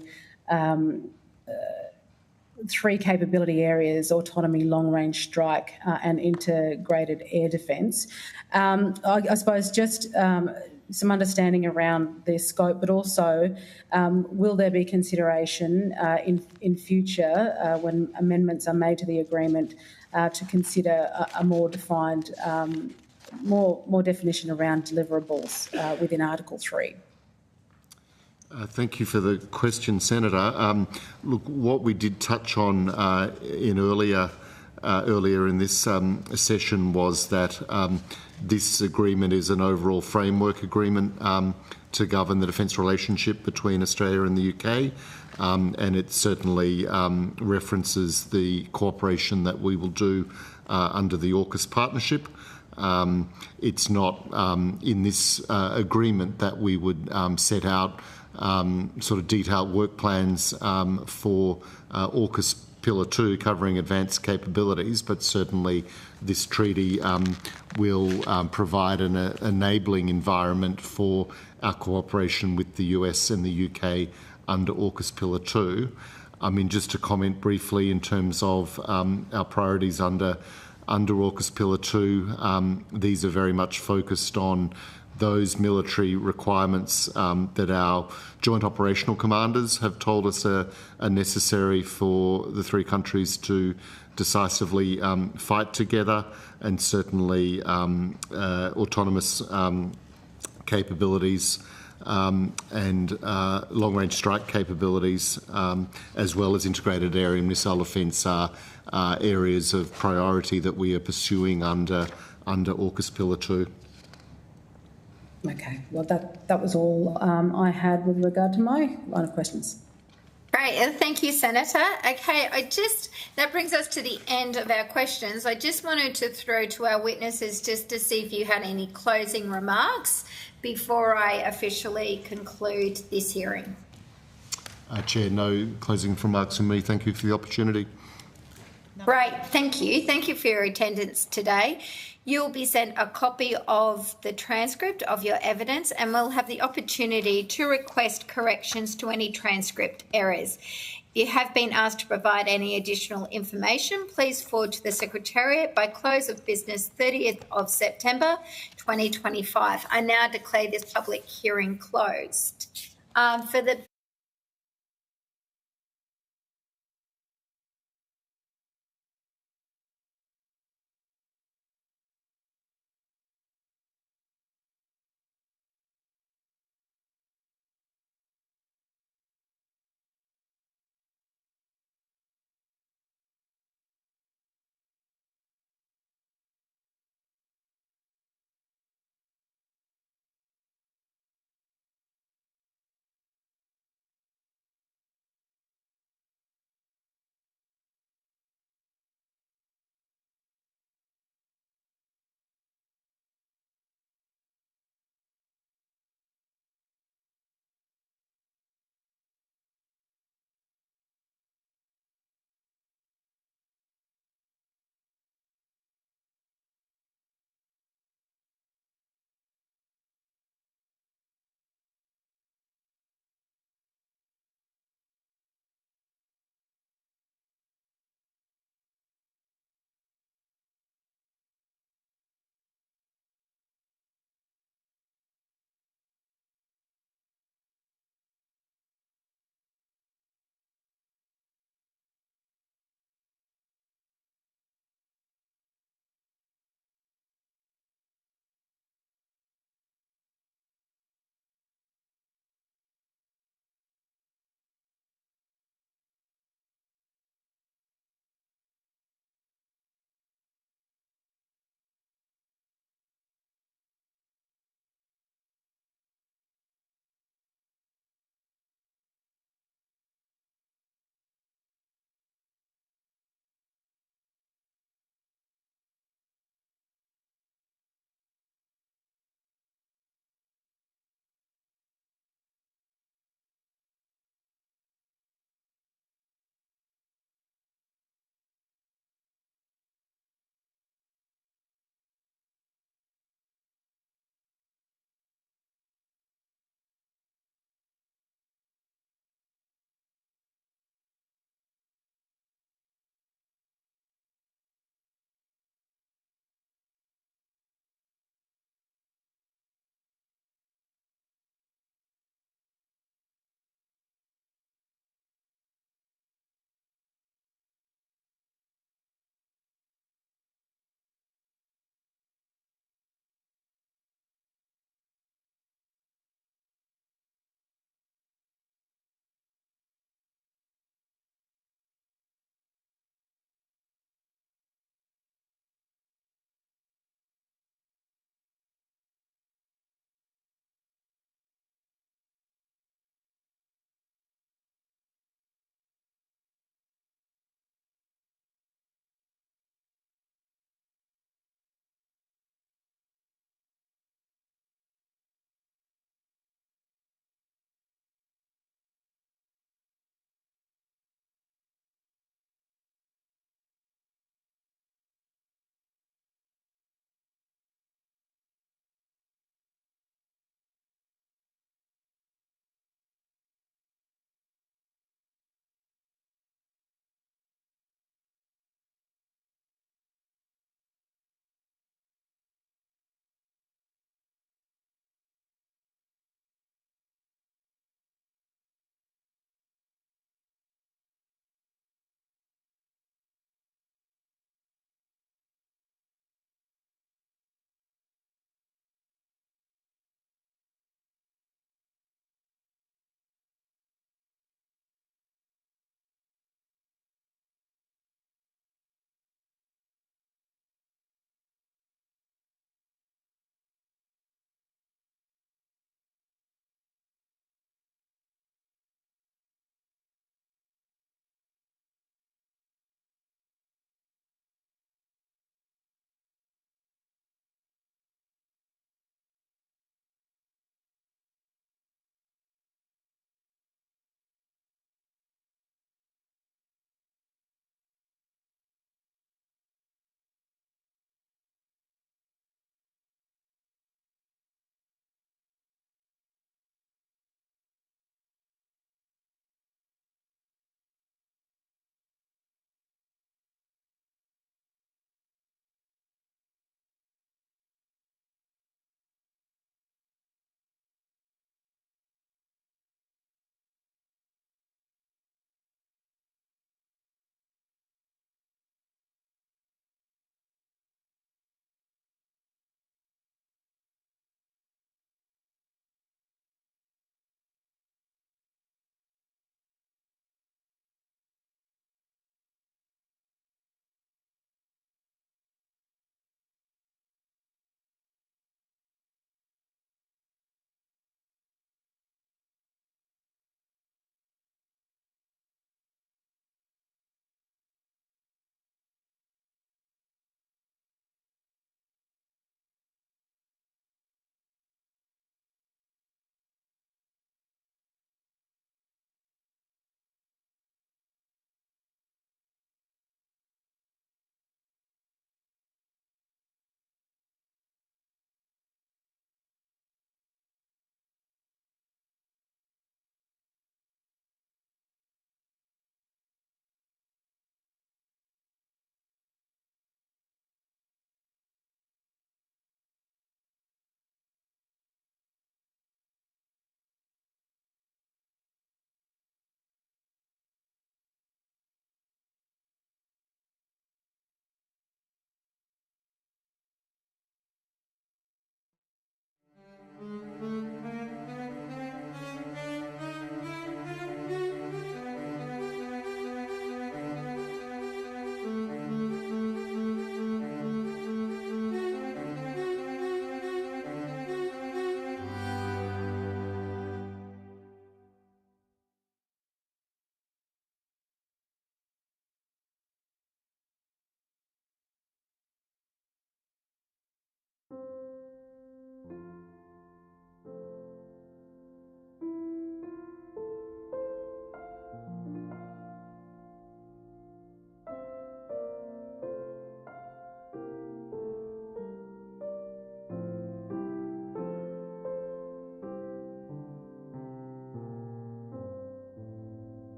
capability areas: autonomy, long-range strike, and integrated air defence. I suppose just some understanding around their scope, but also will there be consideration in future when amendments are made to the agreement to consider a more defined, more definition around deliverables within Article 3? Thank you for the question, Senator. Look, what we did touch on earlier in this session was that this agreement is an overall framework agreement to govern the defence relationship between Australia and the UK, and it certainly references the cooperation that we will do under the AUKUS partnership. It's not in this agreement that we would set out sort of detailed work plans for AUKUS Pillar 2 covering advanced capabilities, but certainly this treaty will provide an enabling environment for our cooperation with the US and the UK under AUKUS Pillar 2. I mean, just to comment briefly in terms of our priorities under AUKUS Pillar 2, these are very much focused on those military requirements that our joint operational commanders have told us are necessary for the three countries to decisively fight together, and certainly autonomous capabilities and long-range strike capabilities, as well as integrated air and missile defence, are areas of priority that we are pursuing under AUKUS Pillar 2. Okay, well, that was all I had with regard to my line of questions. Great, and thank you, Senator. Okay, that brings us to the end of our questions. I just wanted to throw to our witnesses just to see if you had any closing remarks before I officially conclude this hearing. Chair, no closing remarks from me. Thank you for the opportunity. Great, thank you. Thank you for your attendance today. You'll be sent a copy of the transcript of your evidence, and we'll have the opportunity to request corrections to any transcript errors. If you have been asked to provide any additional information, please forward to the Secretariat by close of business 30th of September 2025. I now declare this public hearing closed. For the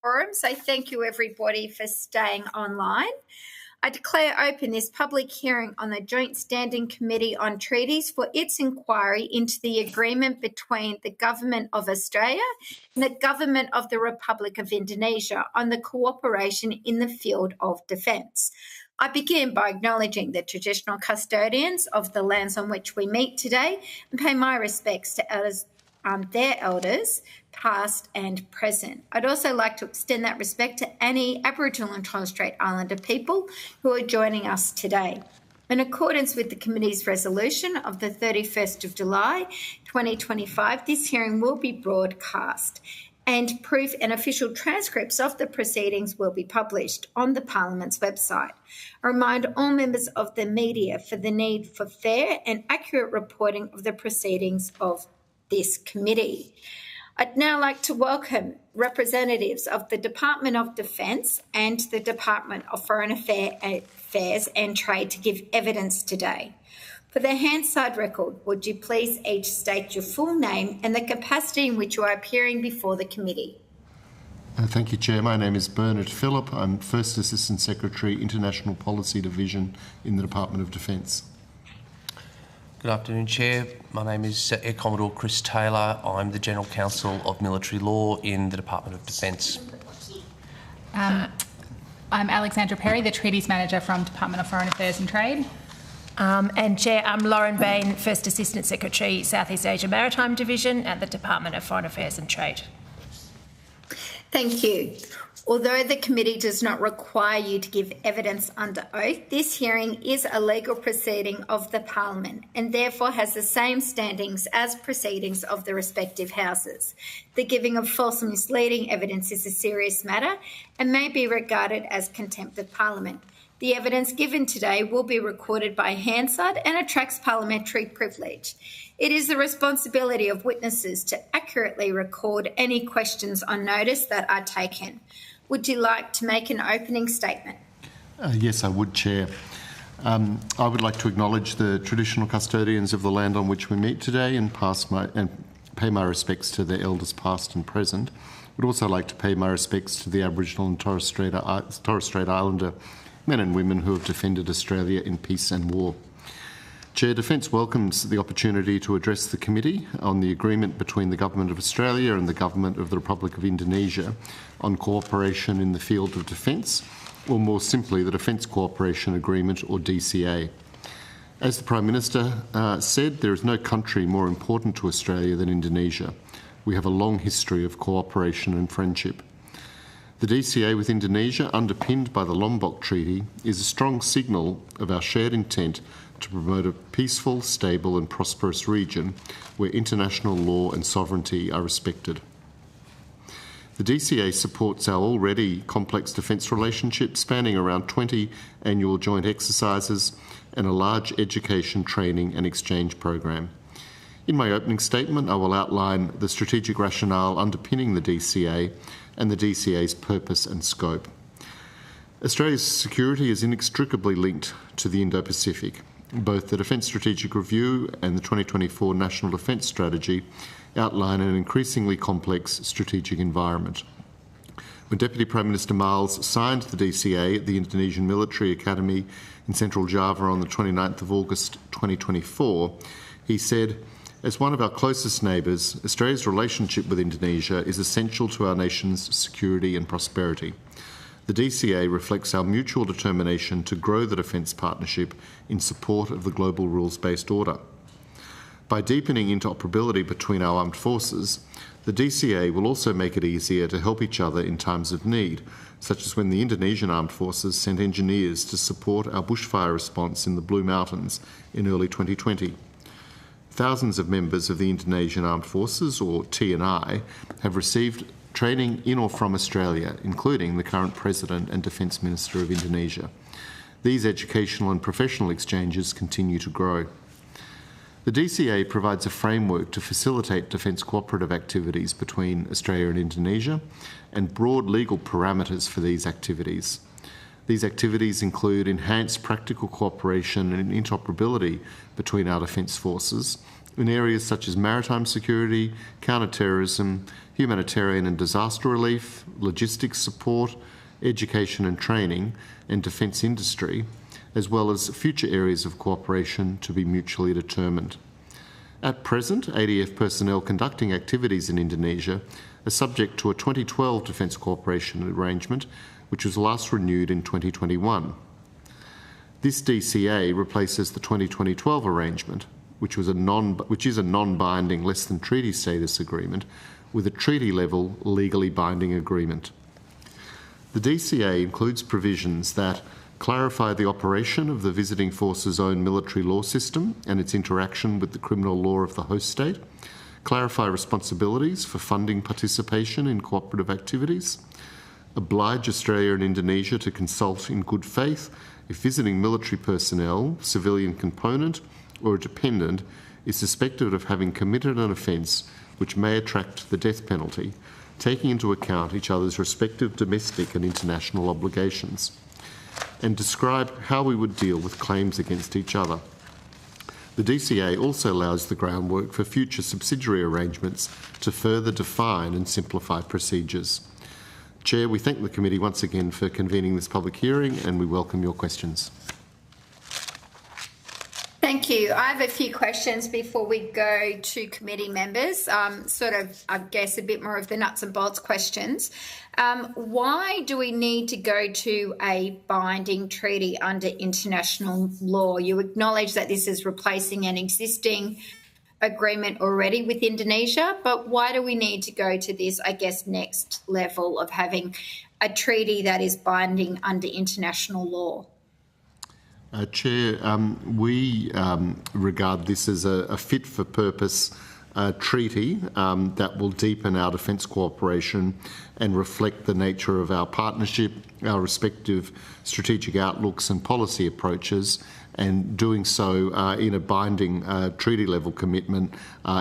Forum, so thank you everybody for staying online. I declare open this public hearing on the Joint Standing Committee on Treaties for its inquiry into the agreement between the Government of Australia and the Government of the Republic of Indonesia on the cooperation in the field of defence. I begin by acknowledging the traditional custodians of the lands on which we meet today and pay my respects to their elders, past and present. I'd also like to extend that respect to any Aboriginal and Torres Strait Islander people who are joining us today. In accordance with the committee's resolution of the 31st of July 2025, this hearing will be broadcast and proof and official transcripts of the proceedings will be published on the Parliament's website. I remind all members of the media for the need for fair and accurate reporting of the proceedings of this committee. I'd now like to welcome representatives of the Department of Defence and the Department of Foreign Affairs and Trade to give evidence today. For the Hansard record, would you please each state your full name and the capacity in which you are appearing before the committee? Thank you, Chair. My name is Bernard Phillip. I'm First Assistant Secretary, International Policy Division in the Department of Defence. Good afternoon, Chair. My name is Air Commodore Chris Taylor. I'm the General Counsel of Military Law in the Department of Defence. I'm Alexandra Perry, the Treaties Manager from Department of Foreign Affairs and Trade. And Chair, I'm Lauren Bain, First Assistant Secretary, Southeast Asia Maritime Division at the Department of Foreign Affairs and Trade. Thank you. Although the committee does not require you to give evidence under oath, this hearing is a legal proceeding of the Parliament and therefore has the same standings as proceedings of the respective houses. The giving of false and misleading evidence is a serious matter and may be regarded as contempt of Parliament. The evidence given today will be recorded by Hansard and attracts parliamentary privilege. It is the responsibility of witnesses to accurately record any questions on notice that are taken. Would you like to make an opening statement? Yes, I would, Chair. I would like to acknowledge the traditional custodians of the land on which we meet today and pay my respects to their elders past and present. I would also like to pay my respects to the Aboriginal and Torres Strait Islander men and women who have defended Australia in peace and war. Chair, Defence welcomes the opportunity to address the committee on the agreement between the Government of Australia and the Government of the Republic of Indonesia on cooperation in the field of defence, or more simply, the Defence Cooperation Agreement, or DCA. As the Prime Minister said, there is no country more important to Australia than Indonesia. We have a long history of cooperation and friendship. The DCA with Indonesia, underpinned by the Lombok Treaty, is a strong signal of our shared intent to promote a peaceful, stable and prosperous region where international law and sovereignty are respected. The DCA supports our already complex defence relationship spanning around 20 annual joint exercises and a large education, training and exchange program. In my opening statement, I will outline the strategic rationale underpinning the DCA and the DCA's purpose and scope. Australia's security is inextricably linked to the Indo-Pacific. Both the Defence Strategic Review and the 2024 National Defence Strategy outline an increasingly complex strategic environment. When Deputy Prime Minister Miles signed the DCA at the Indonesian Military Academy in Central Java on the 29th of August 2024, he said, "As one of our closest neighbours, Australia's relationship with Indonesia is essential to our nation's security and prosperity. The DCA reflects our mutual determination to grow the defence partnership in support of the global rules-based order. By deepening interoperability between our armed forces, the DCA will also make it easier to help each other in times of need, such as when the Indonesian Armed Forces sent engineers to support our bushfire response in the Blue Mountains in early 2020. Thousands of members of the Indonesian Armed Forces, or TNI, have received training in or from Australia, including the current President and Defence Minister of Indonesia. These educational and professional exchanges continue to grow. The DCA provides a framework to facilitate defence cooperative activities between Australia and Indonesia and broad legal parameters for these activities. These activities include enhanced practical cooperation and interoperability between our defence forces, in areas such as maritime security, counter-terrorism, humanitarian and disaster relief, logistics support, education and training, and defence industry, as well as future areas of cooperation to be mutually determined. At present, ADF personnel conducting activities in Indonesia are subject to a 2012 Defence Cooperation Arrangement, which was last renewed in 2021. This DCA replaces the 2012 arrangement, which is a non-binding less than treaty status agreement, with a treaty-level legally binding agreement. The DCA includes provisions that clarify the operation of the visiting force's own military law system and its interaction with the criminal law of the host state, clarify responsibilities for funding participation in cooperative activities, oblige Australia and Indonesia to consult in good faith if visiting military personnel, civilian component or a dependent is suspected of having committed an offence which may attract the death penalty, taking into account each other's respective domestic and international obligations, and describe how we would deal with claims against each other. The DCA also allows the groundwork for future subsidiary arrangements to further define and simplify procedures. Chair, we thank the committee once again for convening this public hearing, and we welcome your questions. Thank you. I have a few questions before we go to committee members, I guess, a bit more of the nuts and bolts questions. Why do we need to go to a binding treaty under international law? You acknowledge that this is replacing an existing agreement already with Indonesia, but why do we need to go to this, I guess, next level of having a treaty that is binding under international law? Chair, we regard this as a fit-for-purpose treaty that will deepen our defence cooperation and reflect the nature of our partnership, our respective strategic outlooks and policy approaches, and doing so in a binding treaty-level commitment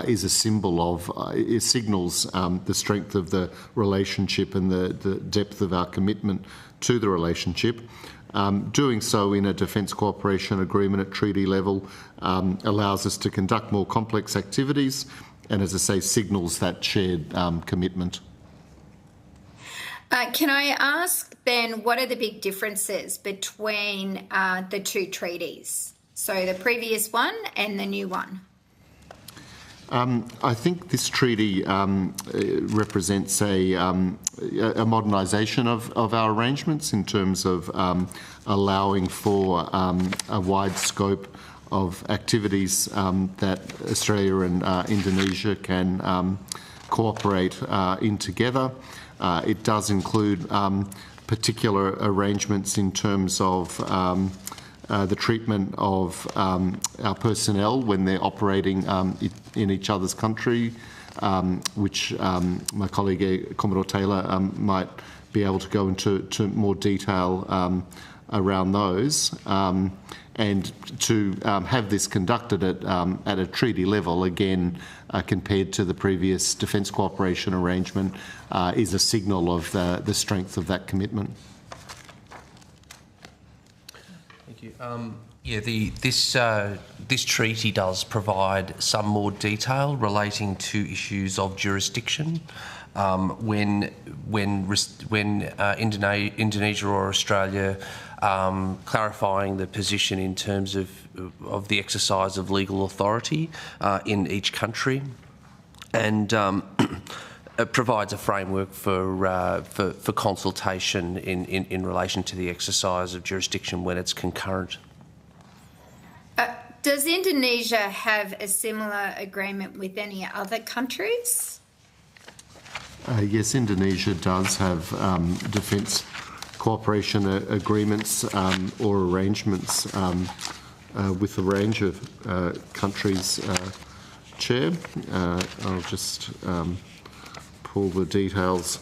is a symbol of, it signals the strength of the relationship and the depth of our commitment to the relationship. Doing so in a defence cooperation agreement at treaty level allows us to conduct more complex activities and, as I say, signals that shared commitment. Can I ask then, what are the big differences between the two treaties? So the previous one and the new one? I think this treaty represents a modernisation of our arrangements in terms of allowing for a wide scope of activities that Australia and Indonesia can cooperate in together. It does include particular arrangements in terms of the treatment of our personnel when they're operating in each other's country, which my colleague Commodore Taylor might be able to go into more detail around those. And to have this conducted at a treaty level, again, compared to the previous defence cooperation arrangement, is a signal of the strength of that commitment. Thank you. This treaty does provide some more detail relating to issues of jurisdiction. When Indonesia or Australia clarifying the position in terms of the exercise of legal authority in each country, and it provides a framework for consultation in relation to the exercise of jurisdiction when it's concurrent. Does Indonesia have a similar agreement with any other countries? Yes, Indonesia does have defence cooperation agreements or arrangements with a range of countries. Chair, I'll just pull the details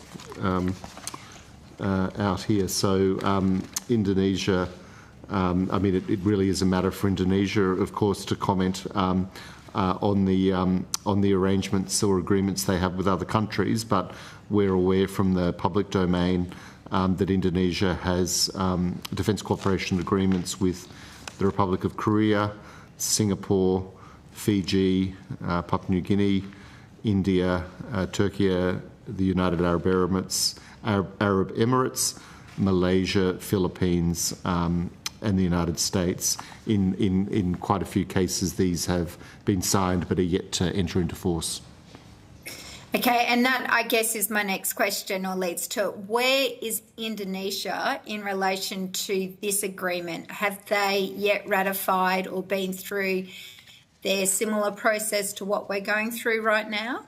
out here. So Indonesia, I mean, it really is a matter for Indonesia, of course, to comment on the arrangements or agreements they have with other countries, but we're aware from the public domain that Indonesia has defence cooperation agreements with the Republic of Korea, Singapore, Fiji, Papua New Guinea, India, Turkey, the United Arab Emirates, Malaysia, Philippines, and the United States. In quite a few cases, these have been signed but are yet to enter into force. Okay, and that, I guess, is my next question, or leads to it. Where is Indonesia in relation to this agreement? Have they yet ratified or been through their similar process to what we're going through right now?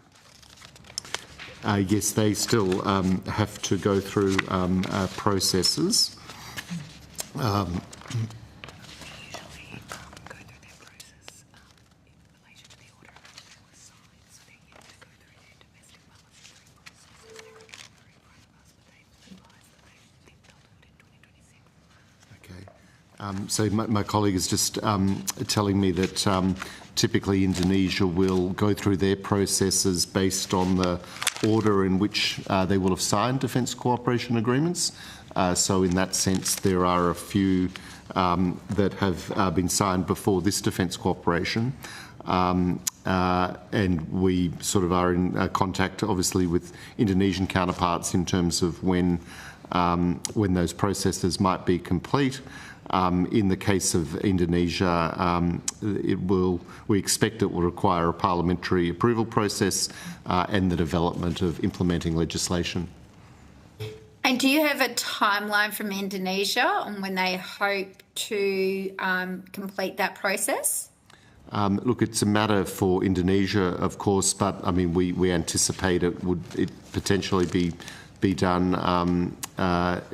Yes, they still have to go through processes. So my colleague is just telling me that typically Indonesia will go through their processes based on the order in which they will have signed defence cooperation agreements. So in that sense, there are a few that have been signed before this defence cooperation. And we sort of are in contact, obviously, with Indonesian counterparts in terms of when those processes might be complete. In the case of Indonesia, we expect it will require a parliamentary approval process and the development of implementing legislation. And do you have a timeline from Indonesia on when they hope to complete that process? Look, it's a matter for Indonesia, of course, but I mean, we anticipate it potentially be done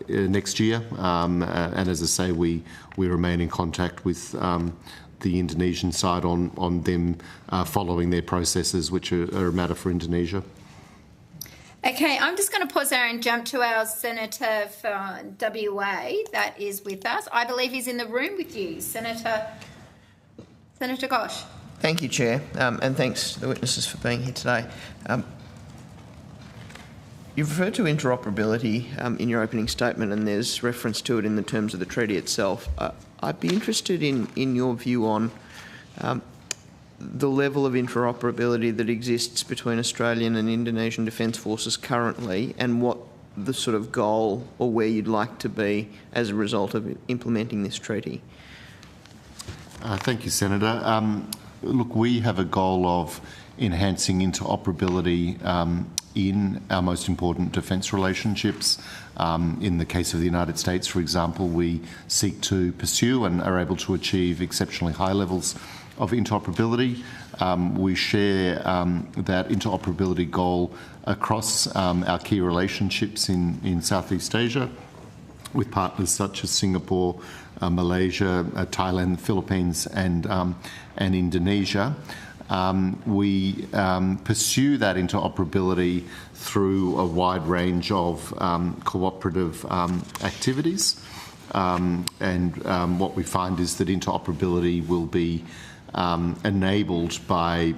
next year. And as I say, we remain in contact with the Indonesian side on them following their processes, which are a matter for Indonesia. Okay, I'm just going to pause there and jump to our Senator for WA that is with us. I believe he's in the room with you, Senator Gosh. Thank you, Chair, and thanks to the witnesses for being here today. You've referred to interoperability in your opening statement, and there's reference to it in the terms of the treaty itself. I'd be interested in your view on the level of interoperability that exists between Australian and Indonesian Defence Forces currently, and what the sort of goal or where you'd like to be as a result of implementing this treaty. Thank you, Senator. Look, we have a goal of enhancing interoperability in our most important defence relationships. In the case of the United States, for example, we seek to pursue and are able to achieve exceptionally high levels of interoperability. We share that interoperability goal across our key relationships in Southeast Asia with partners such as Singapore, Malaysia, Thailand, Philippines and Indonesia. We pursue that interoperability through a wide range of cooperative activities. And what we find is that interoperability will be enabled by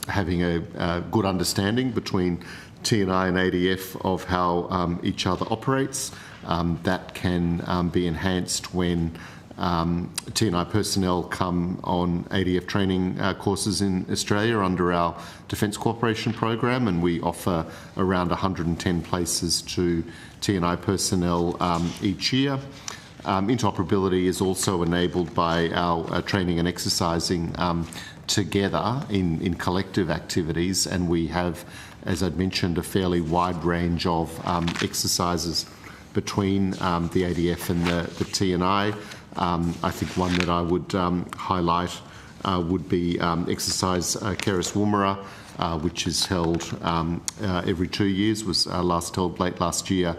having a good understanding between TNI and ADF of how each other operates. That can be enhanced when TNI personnel come on ADF training courses in Australia under our Defence Cooperation Program, and we offer around 110 places to TNI personnel each year. Interoperability is also enabled by our training and exercising together in collective activities, and we have, as I'd mentioned, a fairly wide range of exercises between the ADF and the TNI. I think one that I would highlight would be exercise Keris Woomera, which is held every 2 years, was last held late last year,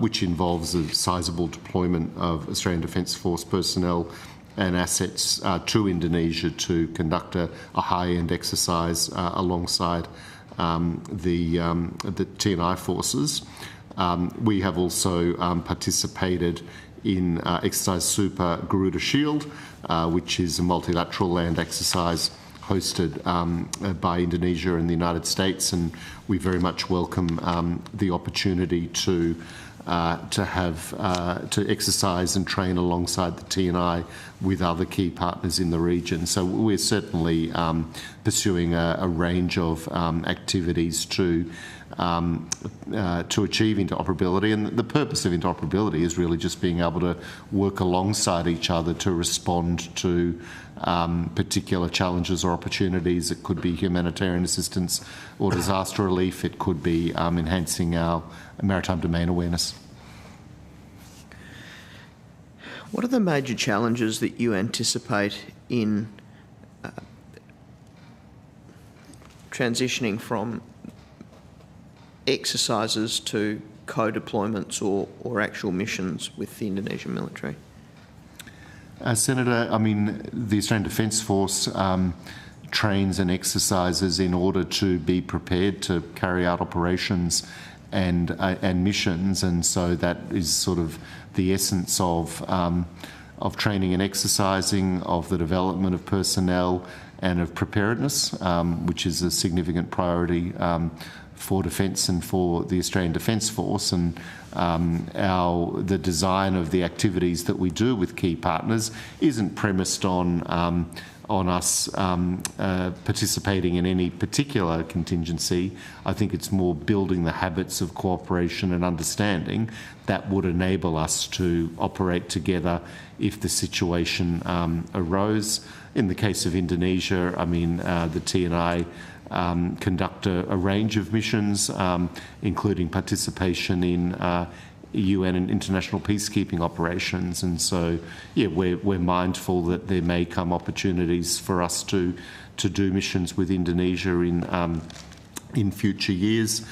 which involves a sizable deployment of Australian Defence Force personnel and assets to Indonesia to conduct a high-end exercise alongside the TNI forces. We have also participated in exercise Super Garuda Shield, which is a multilateral land exercise hosted by Indonesia and the United States, and we very much welcome the opportunity to exercise and train alongside the TNI with other key partners in the region. So we're certainly pursuing a range of activities to achieve interoperability. And the purpose of interoperability is really just being able to work alongside each other to respond to particular challenges or opportunities. It could be humanitarian assistance or disaster relief. It could be enhancing our maritime domain awareness. What are the major challenges that you anticipate in transitioning from exercises to co-deployments or actual missions with the Indonesian military? Senator, I mean, the Australian Defence Force trains and exercises in order to be prepared to carry out operations and missions, and so that is sort of the essence of training and exercising, of the development of personnel and of preparedness, which is a significant priority for defence and for the Australian Defence Force. And the design of the activities that we do with key partners isn't premised on us participating in any particular contingency. I think it's more building the habits of cooperation and understanding that would enable us to operate together if the situation arose. In the case of Indonesia, I mean, the TNI conduct a range of missions, including participation in UN and international peacekeeping operations, and so we're mindful that there may come opportunities for us to do missions with Indonesia in future years.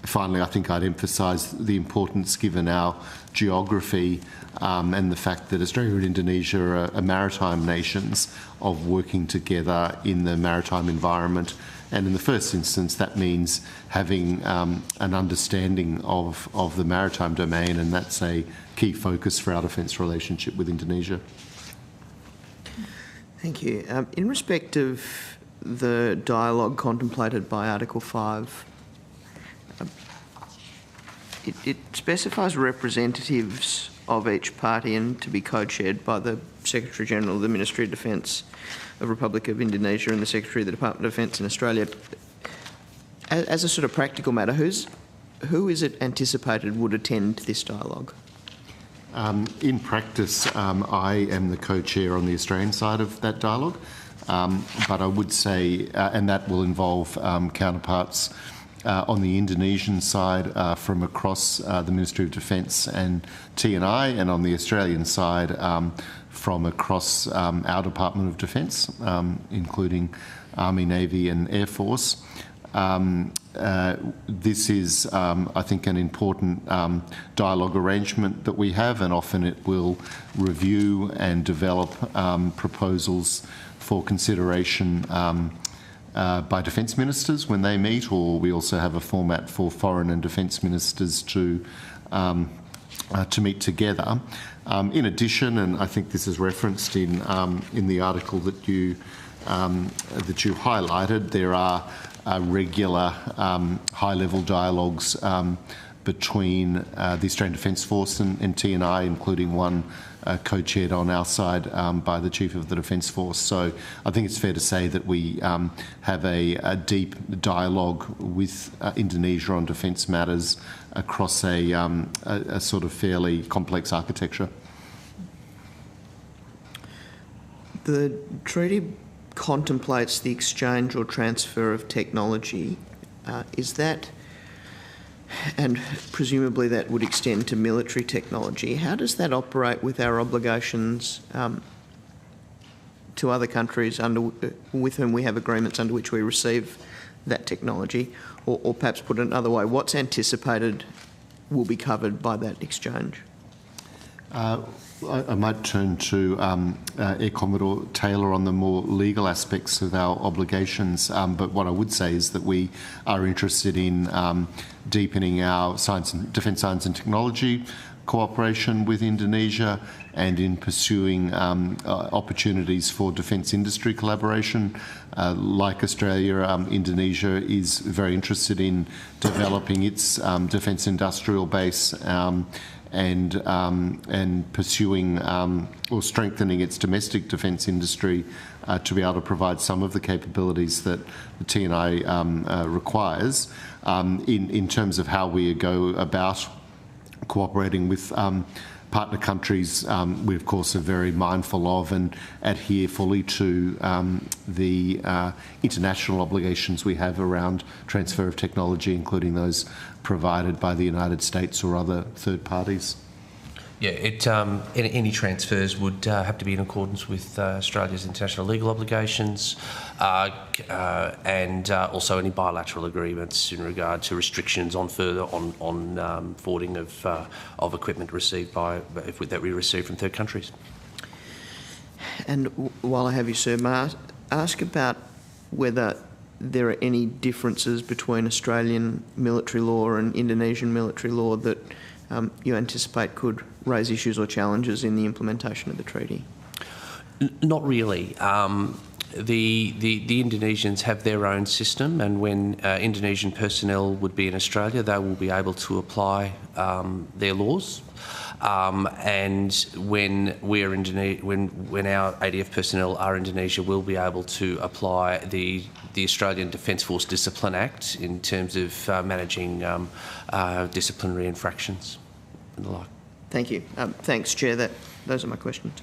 Finally, I think I'd emphasise the importance, given our geography and the fact that Australia and Indonesia are maritime nations, of working together in the maritime environment. And in the first instance, that means having an understanding of the maritime domain, and that's a key focus for our defence relationship with Indonesia. Thank you. In respect of the dialogue contemplated by Article 5, it specifies representatives of each party and to be co-chaired by the Secretary-General of the Ministry of Defence of the Republic of Indonesia and the Secretary of the Department of Defence in Australia. As a sort of practical matter, who is it anticipated would attend this dialogue? In practice, I am the co-chair on the Australian side of that dialogue, but I would say, and that will involve counterparts on the Indonesian side from across the Ministry of Defence and TNI, and on the Australian side from across our Department of Defence, including Army, Navy and Air Force. This is, I think, an important dialogue arrangement that we have, and often it will review and develop proposals for consideration by defence ministers when they meet, or we also have a format for foreign and defence ministers to meet together. In addition, and I think this is referenced in the article that you highlighted, there are regular high-level dialogues between the Australian Defence Force and TNI, including one co-chaired on our side by the Chief of the Defence Force. So I think it's fair to say that we have a deep dialogue with Indonesia on defence matters across a sort of fairly complex architecture. The treaty contemplates the exchange or transfer of technology. Is that, and presumably that would extend to military technology, how does that operate with our obligations to other countries with whom we have agreements under which we receive that technology? Or perhaps put it another way, what's anticipated will be covered by that exchange? I might turn to Air Commodore Taylor on the more legal aspects of our obligations, but what I would say is that we are interested in deepening our defence science and technology cooperation with Indonesia, and in pursuing opportunities for defence industry collaboration. Like Australia, Indonesia is very interested in developing its defence industrial base, and pursuing or strengthening its domestic defence industry to be able to provide some of the capabilities that the TNI requires. In terms of how we go about cooperating with partner countries, we of course are very mindful of and adhere fully to the international obligations we have around transfer of technology, including those provided by the United States or other third parties. Yeah, any transfers would have to be in accordance with Australia's international legal obligations and also any bilateral agreements in regard to restrictions on forwarding of equipment received that we receive from third countries. And while I have you, sir, may I ask about whether there are any differences between Australian military law and Indonesian military law that you anticipate could raise issues or challenges in the implementation of the treaty? Not really. The Indonesians have their own system, and when Indonesian personnel would be in Australia, they will be able to apply their laws. And when our ADF personnel are in Indonesia, we'll be able to apply the Australian Defence Force Discipline Act in terms of managing disciplinary infractions and the like. Thank you. Thanks, Chair. Those are my questions.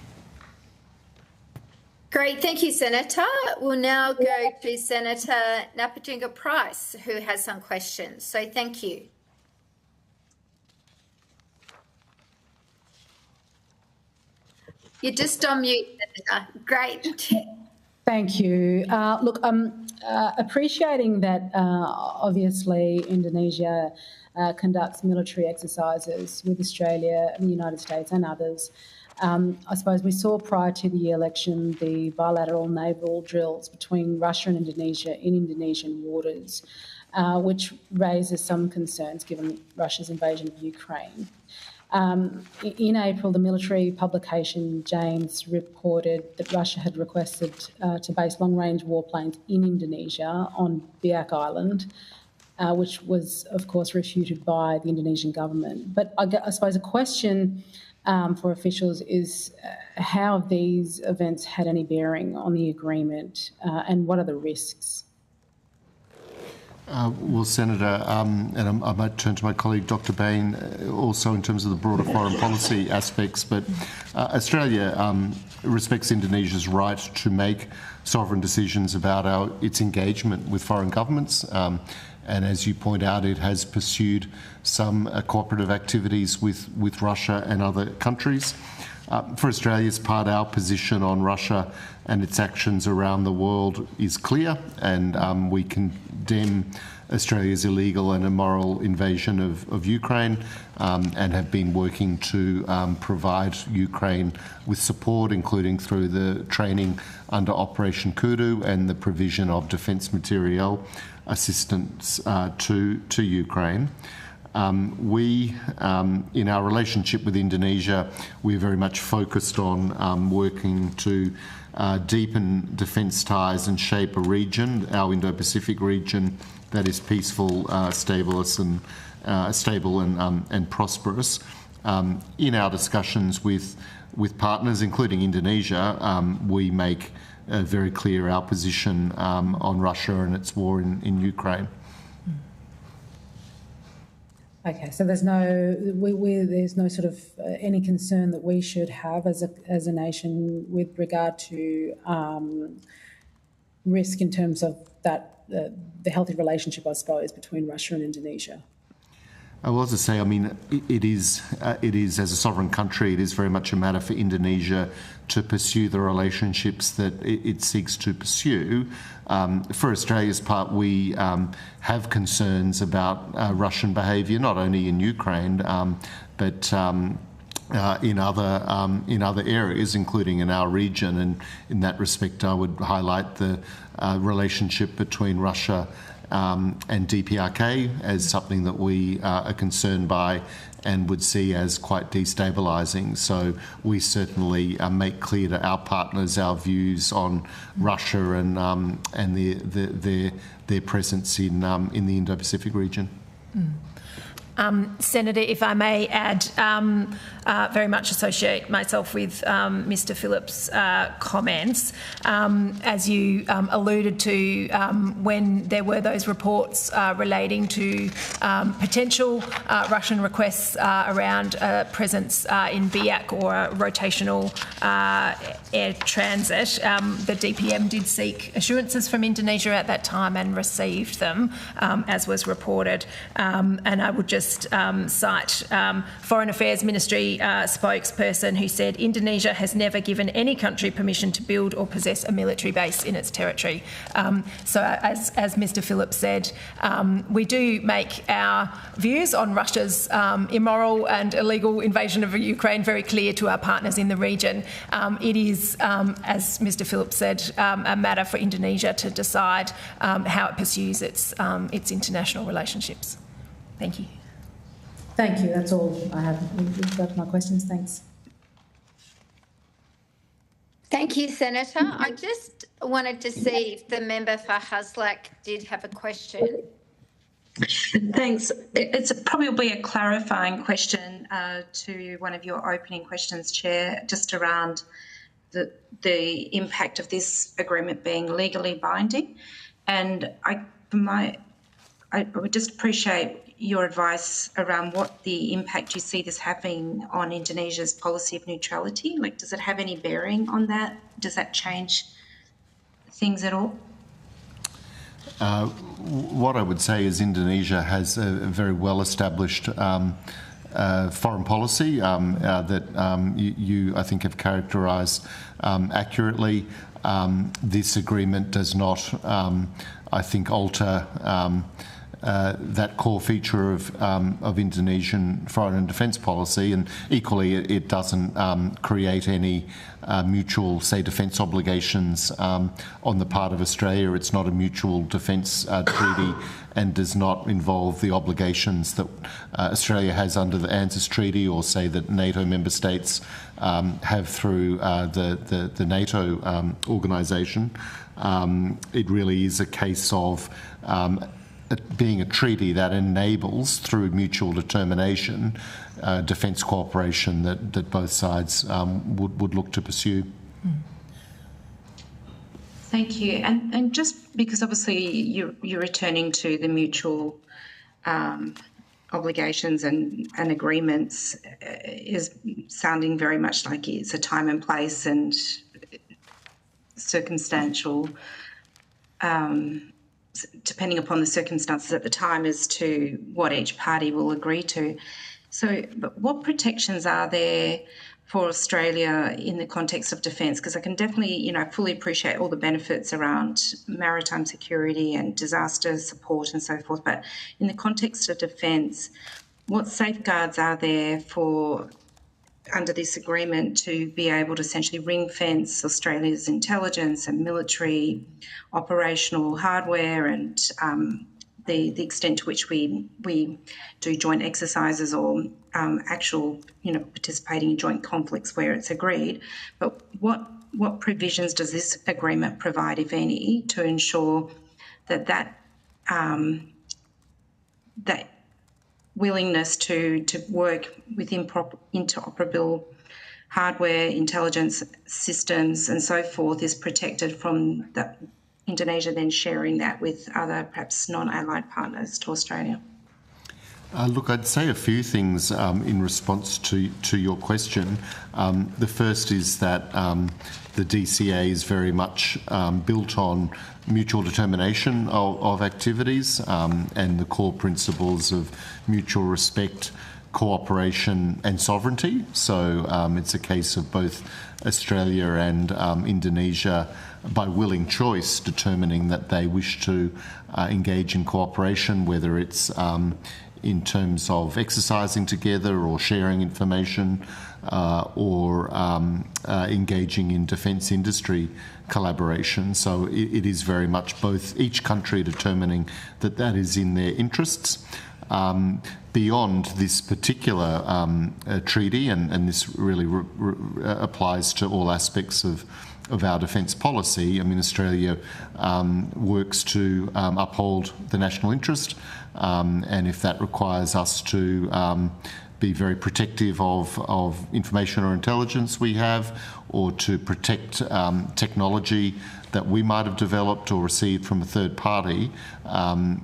Great, thank you, Senator. We'll now go to Senator Napajinga Price, who has some questions. So thank you. You're just on mute, Senator. Great. Thank you. Look, I'm appreciating that obviously Indonesia conducts military exercises with Australia and the United States and others. I suppose we saw prior to the election the bilateral naval drills between Russia and Indonesia in Indonesian waters, which raises some concerns given Russia's invasion of Ukraine. In April, the military publication James reported that Russia had requested to base long-range warplanes in Indonesia on Biak Island, which was, of course, refuted by the Indonesian government. But I suppose a question for officials is how have these events had any bearing on the agreement and what are the risks? Well, Senator, and I might turn to my colleague Dr. Bain also in terms of the broader foreign policy aspects, but Australia respects Indonesia's right to make sovereign decisions about its engagement with foreign governments. And as you point out, it has pursued some cooperative activities with Russia and other countries. For Australia's part, our position on Russia and its actions around the world is clear, and we condemn Australia's illegal and immoral invasion of Ukraine and have been working to provide Ukraine with support, including through the training under Operation Kudu and the provision of defence materiel assistance to Ukraine. We, in our relationship with Indonesia, we're very much focused on working to deepen defence ties and shape a region, our Indo-Pacific region, that is peaceful, stable and prosperous. In our discussions with partners, including Indonesia, we make very clear our position on Russia and its war in Ukraine. Okay, so there's no sort of any concern that we should have as a nation with regard to risk in terms of that the healthy relationship, I suppose, between Russia and Indonesia. Well, as I say, I mean, it is as a sovereign country, it is very much a matter for Indonesia to pursue the relationships that it seeks to pursue. For Australia's part, we have concerns about Russian behaviour, not only in Ukraine, but in other areas, including in our region. And in that respect, I would highlight the relationship between Russia and DPRK as something that we are concerned by and would see as quite destabilising. So we certainly make clear to our partners our views on Russia and their presence in the Indo-Pacific region. Senator, if I may add, very much associate myself with Mr Phillips' comments. As you alluded to, when there were those reports relating to potential Russian requests around a presence in BIAC or a rotational air transit, the DPM did seek assurances from Indonesia at that time and received them, as was reported. And I would just cite Foreign Affairs Ministry spokesperson who said Indonesia has never given any country permission to build or possess a military base in its territory. So as Mr Phillips said, we do make our views on Russia's immoral and illegal invasion of Ukraine very clear to our partners in the region. It is, as Mr Phillips said, a matter for Indonesia to decide how it pursues its international relationships. Thank you. Thank you. That's all I have. We've got my questions. Thanks. Thank you, Senator. I just wanted to see if the member for Haslak did have a question. Thanks. It's probably a clarifying question to one of your opening questions, Chair, just around the impact of this agreement being legally binding. And I would just appreciate your advice around what the impact you see this having on Indonesia's policy of neutrality. Like, does it have any bearing on that? Does that change things at all? What I would say is Indonesia has a very well-established foreign policy that you, I think, have characterised accurately. This agreement does not, I think, alter that core feature of Indonesian foreign and defence policy, and equally it doesn't create any mutual, say, defence obligations on the part of Australia. It's not a mutual defence treaty and does not involve the obligations that Australia has under the ANZUS Treaty, or say that NATO member states have through the NATO organisation. It really is a case of being a treaty that enables, through mutual determination, defence cooperation that both sides would look to pursue. Thank you. And just because obviously you're returning to the mutual obligations and agreements is sounding very much like it's a time and place and circumstantial, depending upon the circumstances at the time as to what each party will agree to. So, but what protections are there for Australia in the context of defence? Because I can definitely, fully appreciate all the benefits around maritime security and disaster support and so forth. But in the context of defence, what safeguards are there for, under this agreement, to be able to essentially ring-fence Australia's intelligence and military operational hardware and the extent to which we do joint exercises or actual, participating in joint conflicts where it's agreed. But what provisions does this agreement provide, if any, to ensure that willingness to work with interoperable hardware, intelligence systems and so forth is protected from Indonesia then sharing that with other perhaps non-allied partners to Australia? Look, I'd say a few things in response to your question. The first is that the DCA is very much built on mutual determination of activities and the core principles of mutual respect, cooperation and sovereignty. So it's a case of both Australia and Indonesia, by willing choice, determining that they wish to engage in cooperation, whether it's in terms of exercising together or sharing information or engaging in defence industry collaboration. So it is very much both, each country determining that is in their interests. Beyond this particular treaty, and this really applies to all aspects of of our defence policy. I mean, Australia works to uphold the national interest, and if that requires us to be very protective of information or intelligence we have, or to protect technology that we might have developed or received from a third party,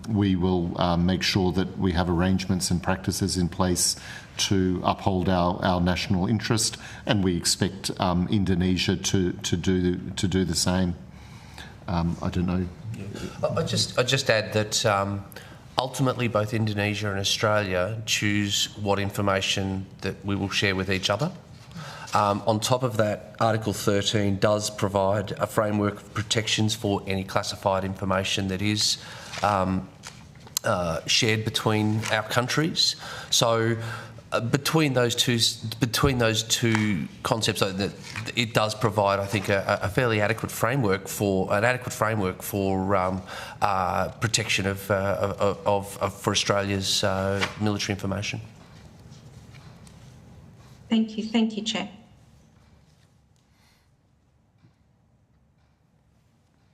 we will make sure that we have arrangements and practices in place to uphold our national interest, and we expect Indonesia to do the same. I don't know. I just add that ultimately both Indonesia and Australia choose what information that we will share with each other. On top of that, Article 13 does provide a framework of protections for any classified information that is shared between our countries. So between those two concepts, it does provide, I think, a fairly adequate framework for protection for Australia's military information. Thank you, Chair.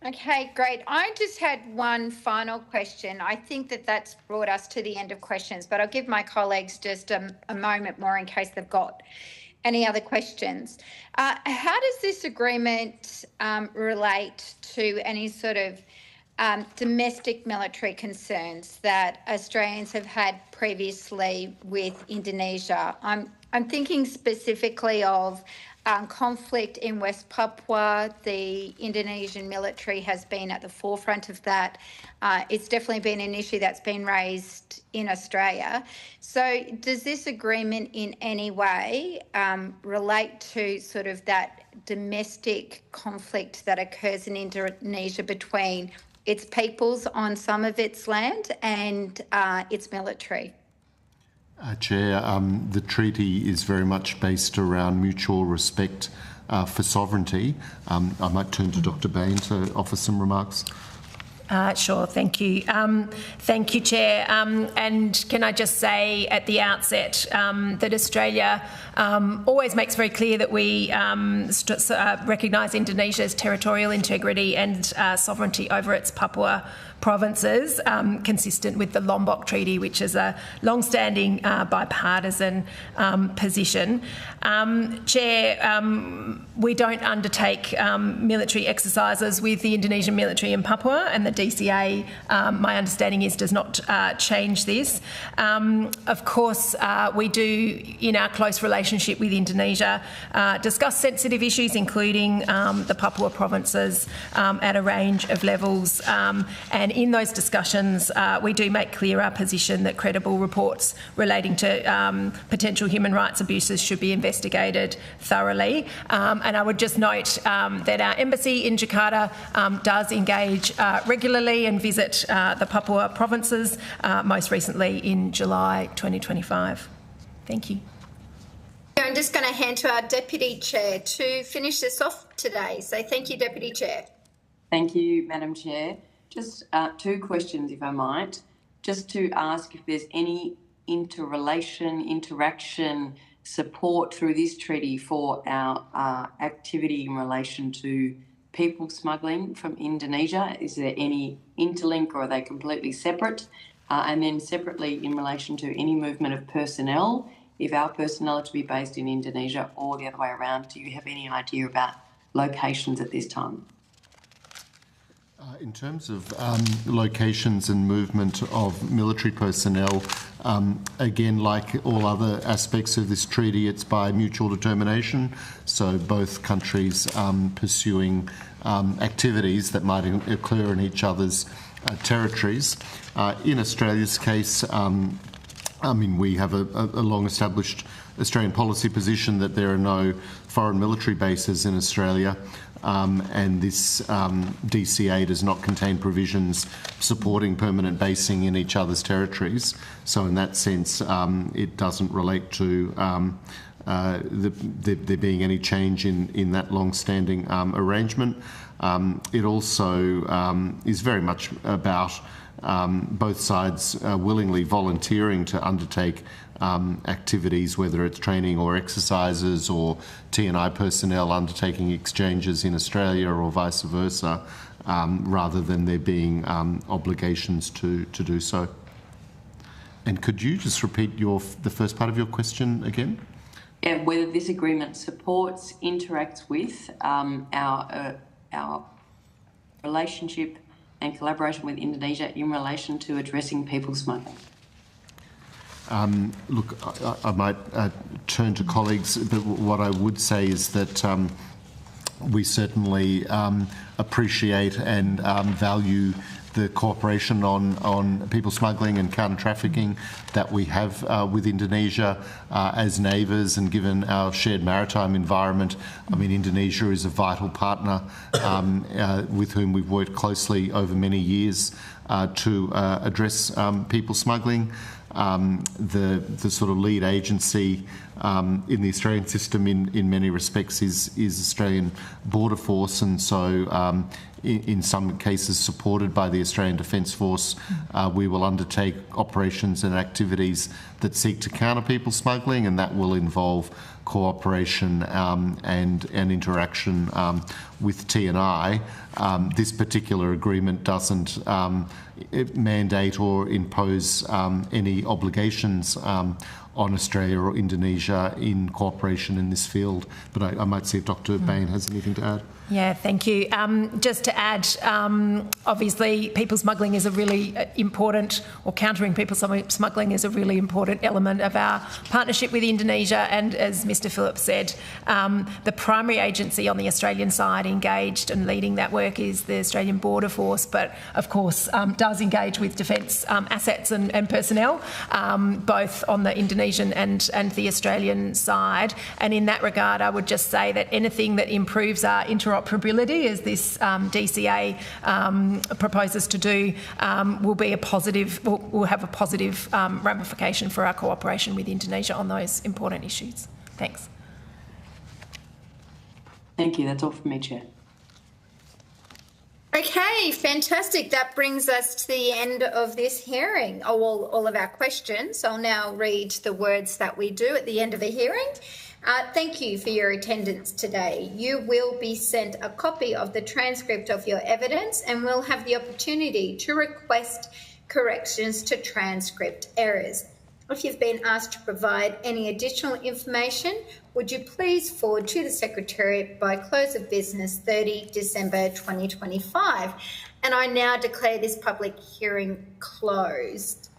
Okay, great. I just had one final question. I think that's brought us to the end of questions, but I'll give my colleagues just a moment more in case they've got any other questions. How does this agreement relate to any sort of domestic military concerns that Australians have had previously with Indonesia? I'm thinking specifically of conflict in West Papua. The Indonesian military has been at the forefront of that. It's definitely been an issue that's been raised in Australia. So does this agreement in any way relate to sort of that domestic conflict that occurs in Indonesia between its peoples on some of its land and its military? Chair, the treaty is very much based around mutual respect for sovereignty. I might turn to Dr. Bain to offer some remarks. Sure, thank you. Thank you, Chair. And can I just say at the outset that Australia always makes very clear that we recognise Indonesia's territorial integrity and sovereignty over its Papua provinces, consistent with the Lombok Treaty, which is a long-standing bipartisan position. Chair, we don't undertake military exercises with the Indonesian military in Papua, and the DCA, my understanding is, does not change this. Of course, we do, in our close relationship with Indonesia, discuss sensitive issues, including the Papua provinces at a range of levels, and in those discussions, we do make clear our position that credible reports relating to potential human rights abuses should be investigated thoroughly. And I would just note that our embassy in Jakarta does engage regularly and visit the Papua provinces, most recently in July 2025. Thank you. I'm just going to hand to our Deputy Chair to finish this off today. So thank you, Deputy Chair. Thank you, Madam Chair. Just two questions, if I might. Just to ask if there's any interaction, support through this treaty for our activity in relation to people smuggling from Indonesia. Is there any interlink, or are they completely separate? And then separately, in relation to any movement of personnel, if our personnel are to be based in Indonesia or the other way around, do you have any idea about locations at this time? In terms of locations and movement of military personnel, again, like all other aspects of this treaty, it's by mutual determination. So both countries pursuing activities that might occur in each other's territories. In Australia's case, I mean, we have a long-established Australian policy position that there are no foreign military bases in Australia. And this DCA does not contain provisions supporting permanent basing in each other's territories. So in that sense, it doesn't relate to there being any change in that long-standing arrangement. It also is very much about both sides willingly volunteering to undertake activities, whether it's training or exercises, or T&I personnel undertaking exchanges in Australia or vice versa, rather than there being obligations to do so. And could you just repeat the first part of your question again? Yeah, whether this agreement supports, interacts with our relationship and collaboration with Indonesia in relation to addressing people smuggling. Look, I might turn to colleagues, but what I would say is that we certainly appreciate and value the cooperation on people smuggling and counter trafficking that we have with Indonesia as neighbours, and given our shared maritime environment. I mean, Indonesia is a vital partner with whom we've worked closely over many years to address people smuggling. The sort of lead agency in the Australian system in many respects is Australian Border Force, and so in some cases supported by the Australian Defence Force, we will undertake operations and activities that seek to counter people smuggling, and that will involve cooperation and interaction with T&I. This particular agreement doesn't mandate or impose any obligations on Australia or Indonesia in cooperation in this field. But I might see if Dr. Bain has anything to add. Yeah, thank you. Just to add, obviously people smuggling is a really important, or countering people smuggling is a really important element of our partnership with Indonesia, and as Mr Phillips said, the primary agency on the Australian side engaged and leading that work is the Australian Border Force, but of course does engage with defence assets and personnel, both on the Indonesian and the Australian side. And in that regard, I would just say that anything that improves our interoperability, as this DCA proposes to do, will be a positive, will have a positive ramification for our cooperation with Indonesia on those important issues. Thanks. Thank you. That's all from me, Chair. Okay, fantastic. That brings us to the end of this hearing. All of our questions. I'll now read the words that we do at the end of a hearing. Thank you for your attendance today. You will be sent a copy of the transcript of your evidence and will have the opportunity to request corrections to transcript errors. If you've been asked to provide any additional information, would you please forward to the Secretariat by close of business 30 December 2025. And I now declare this public hearing closed.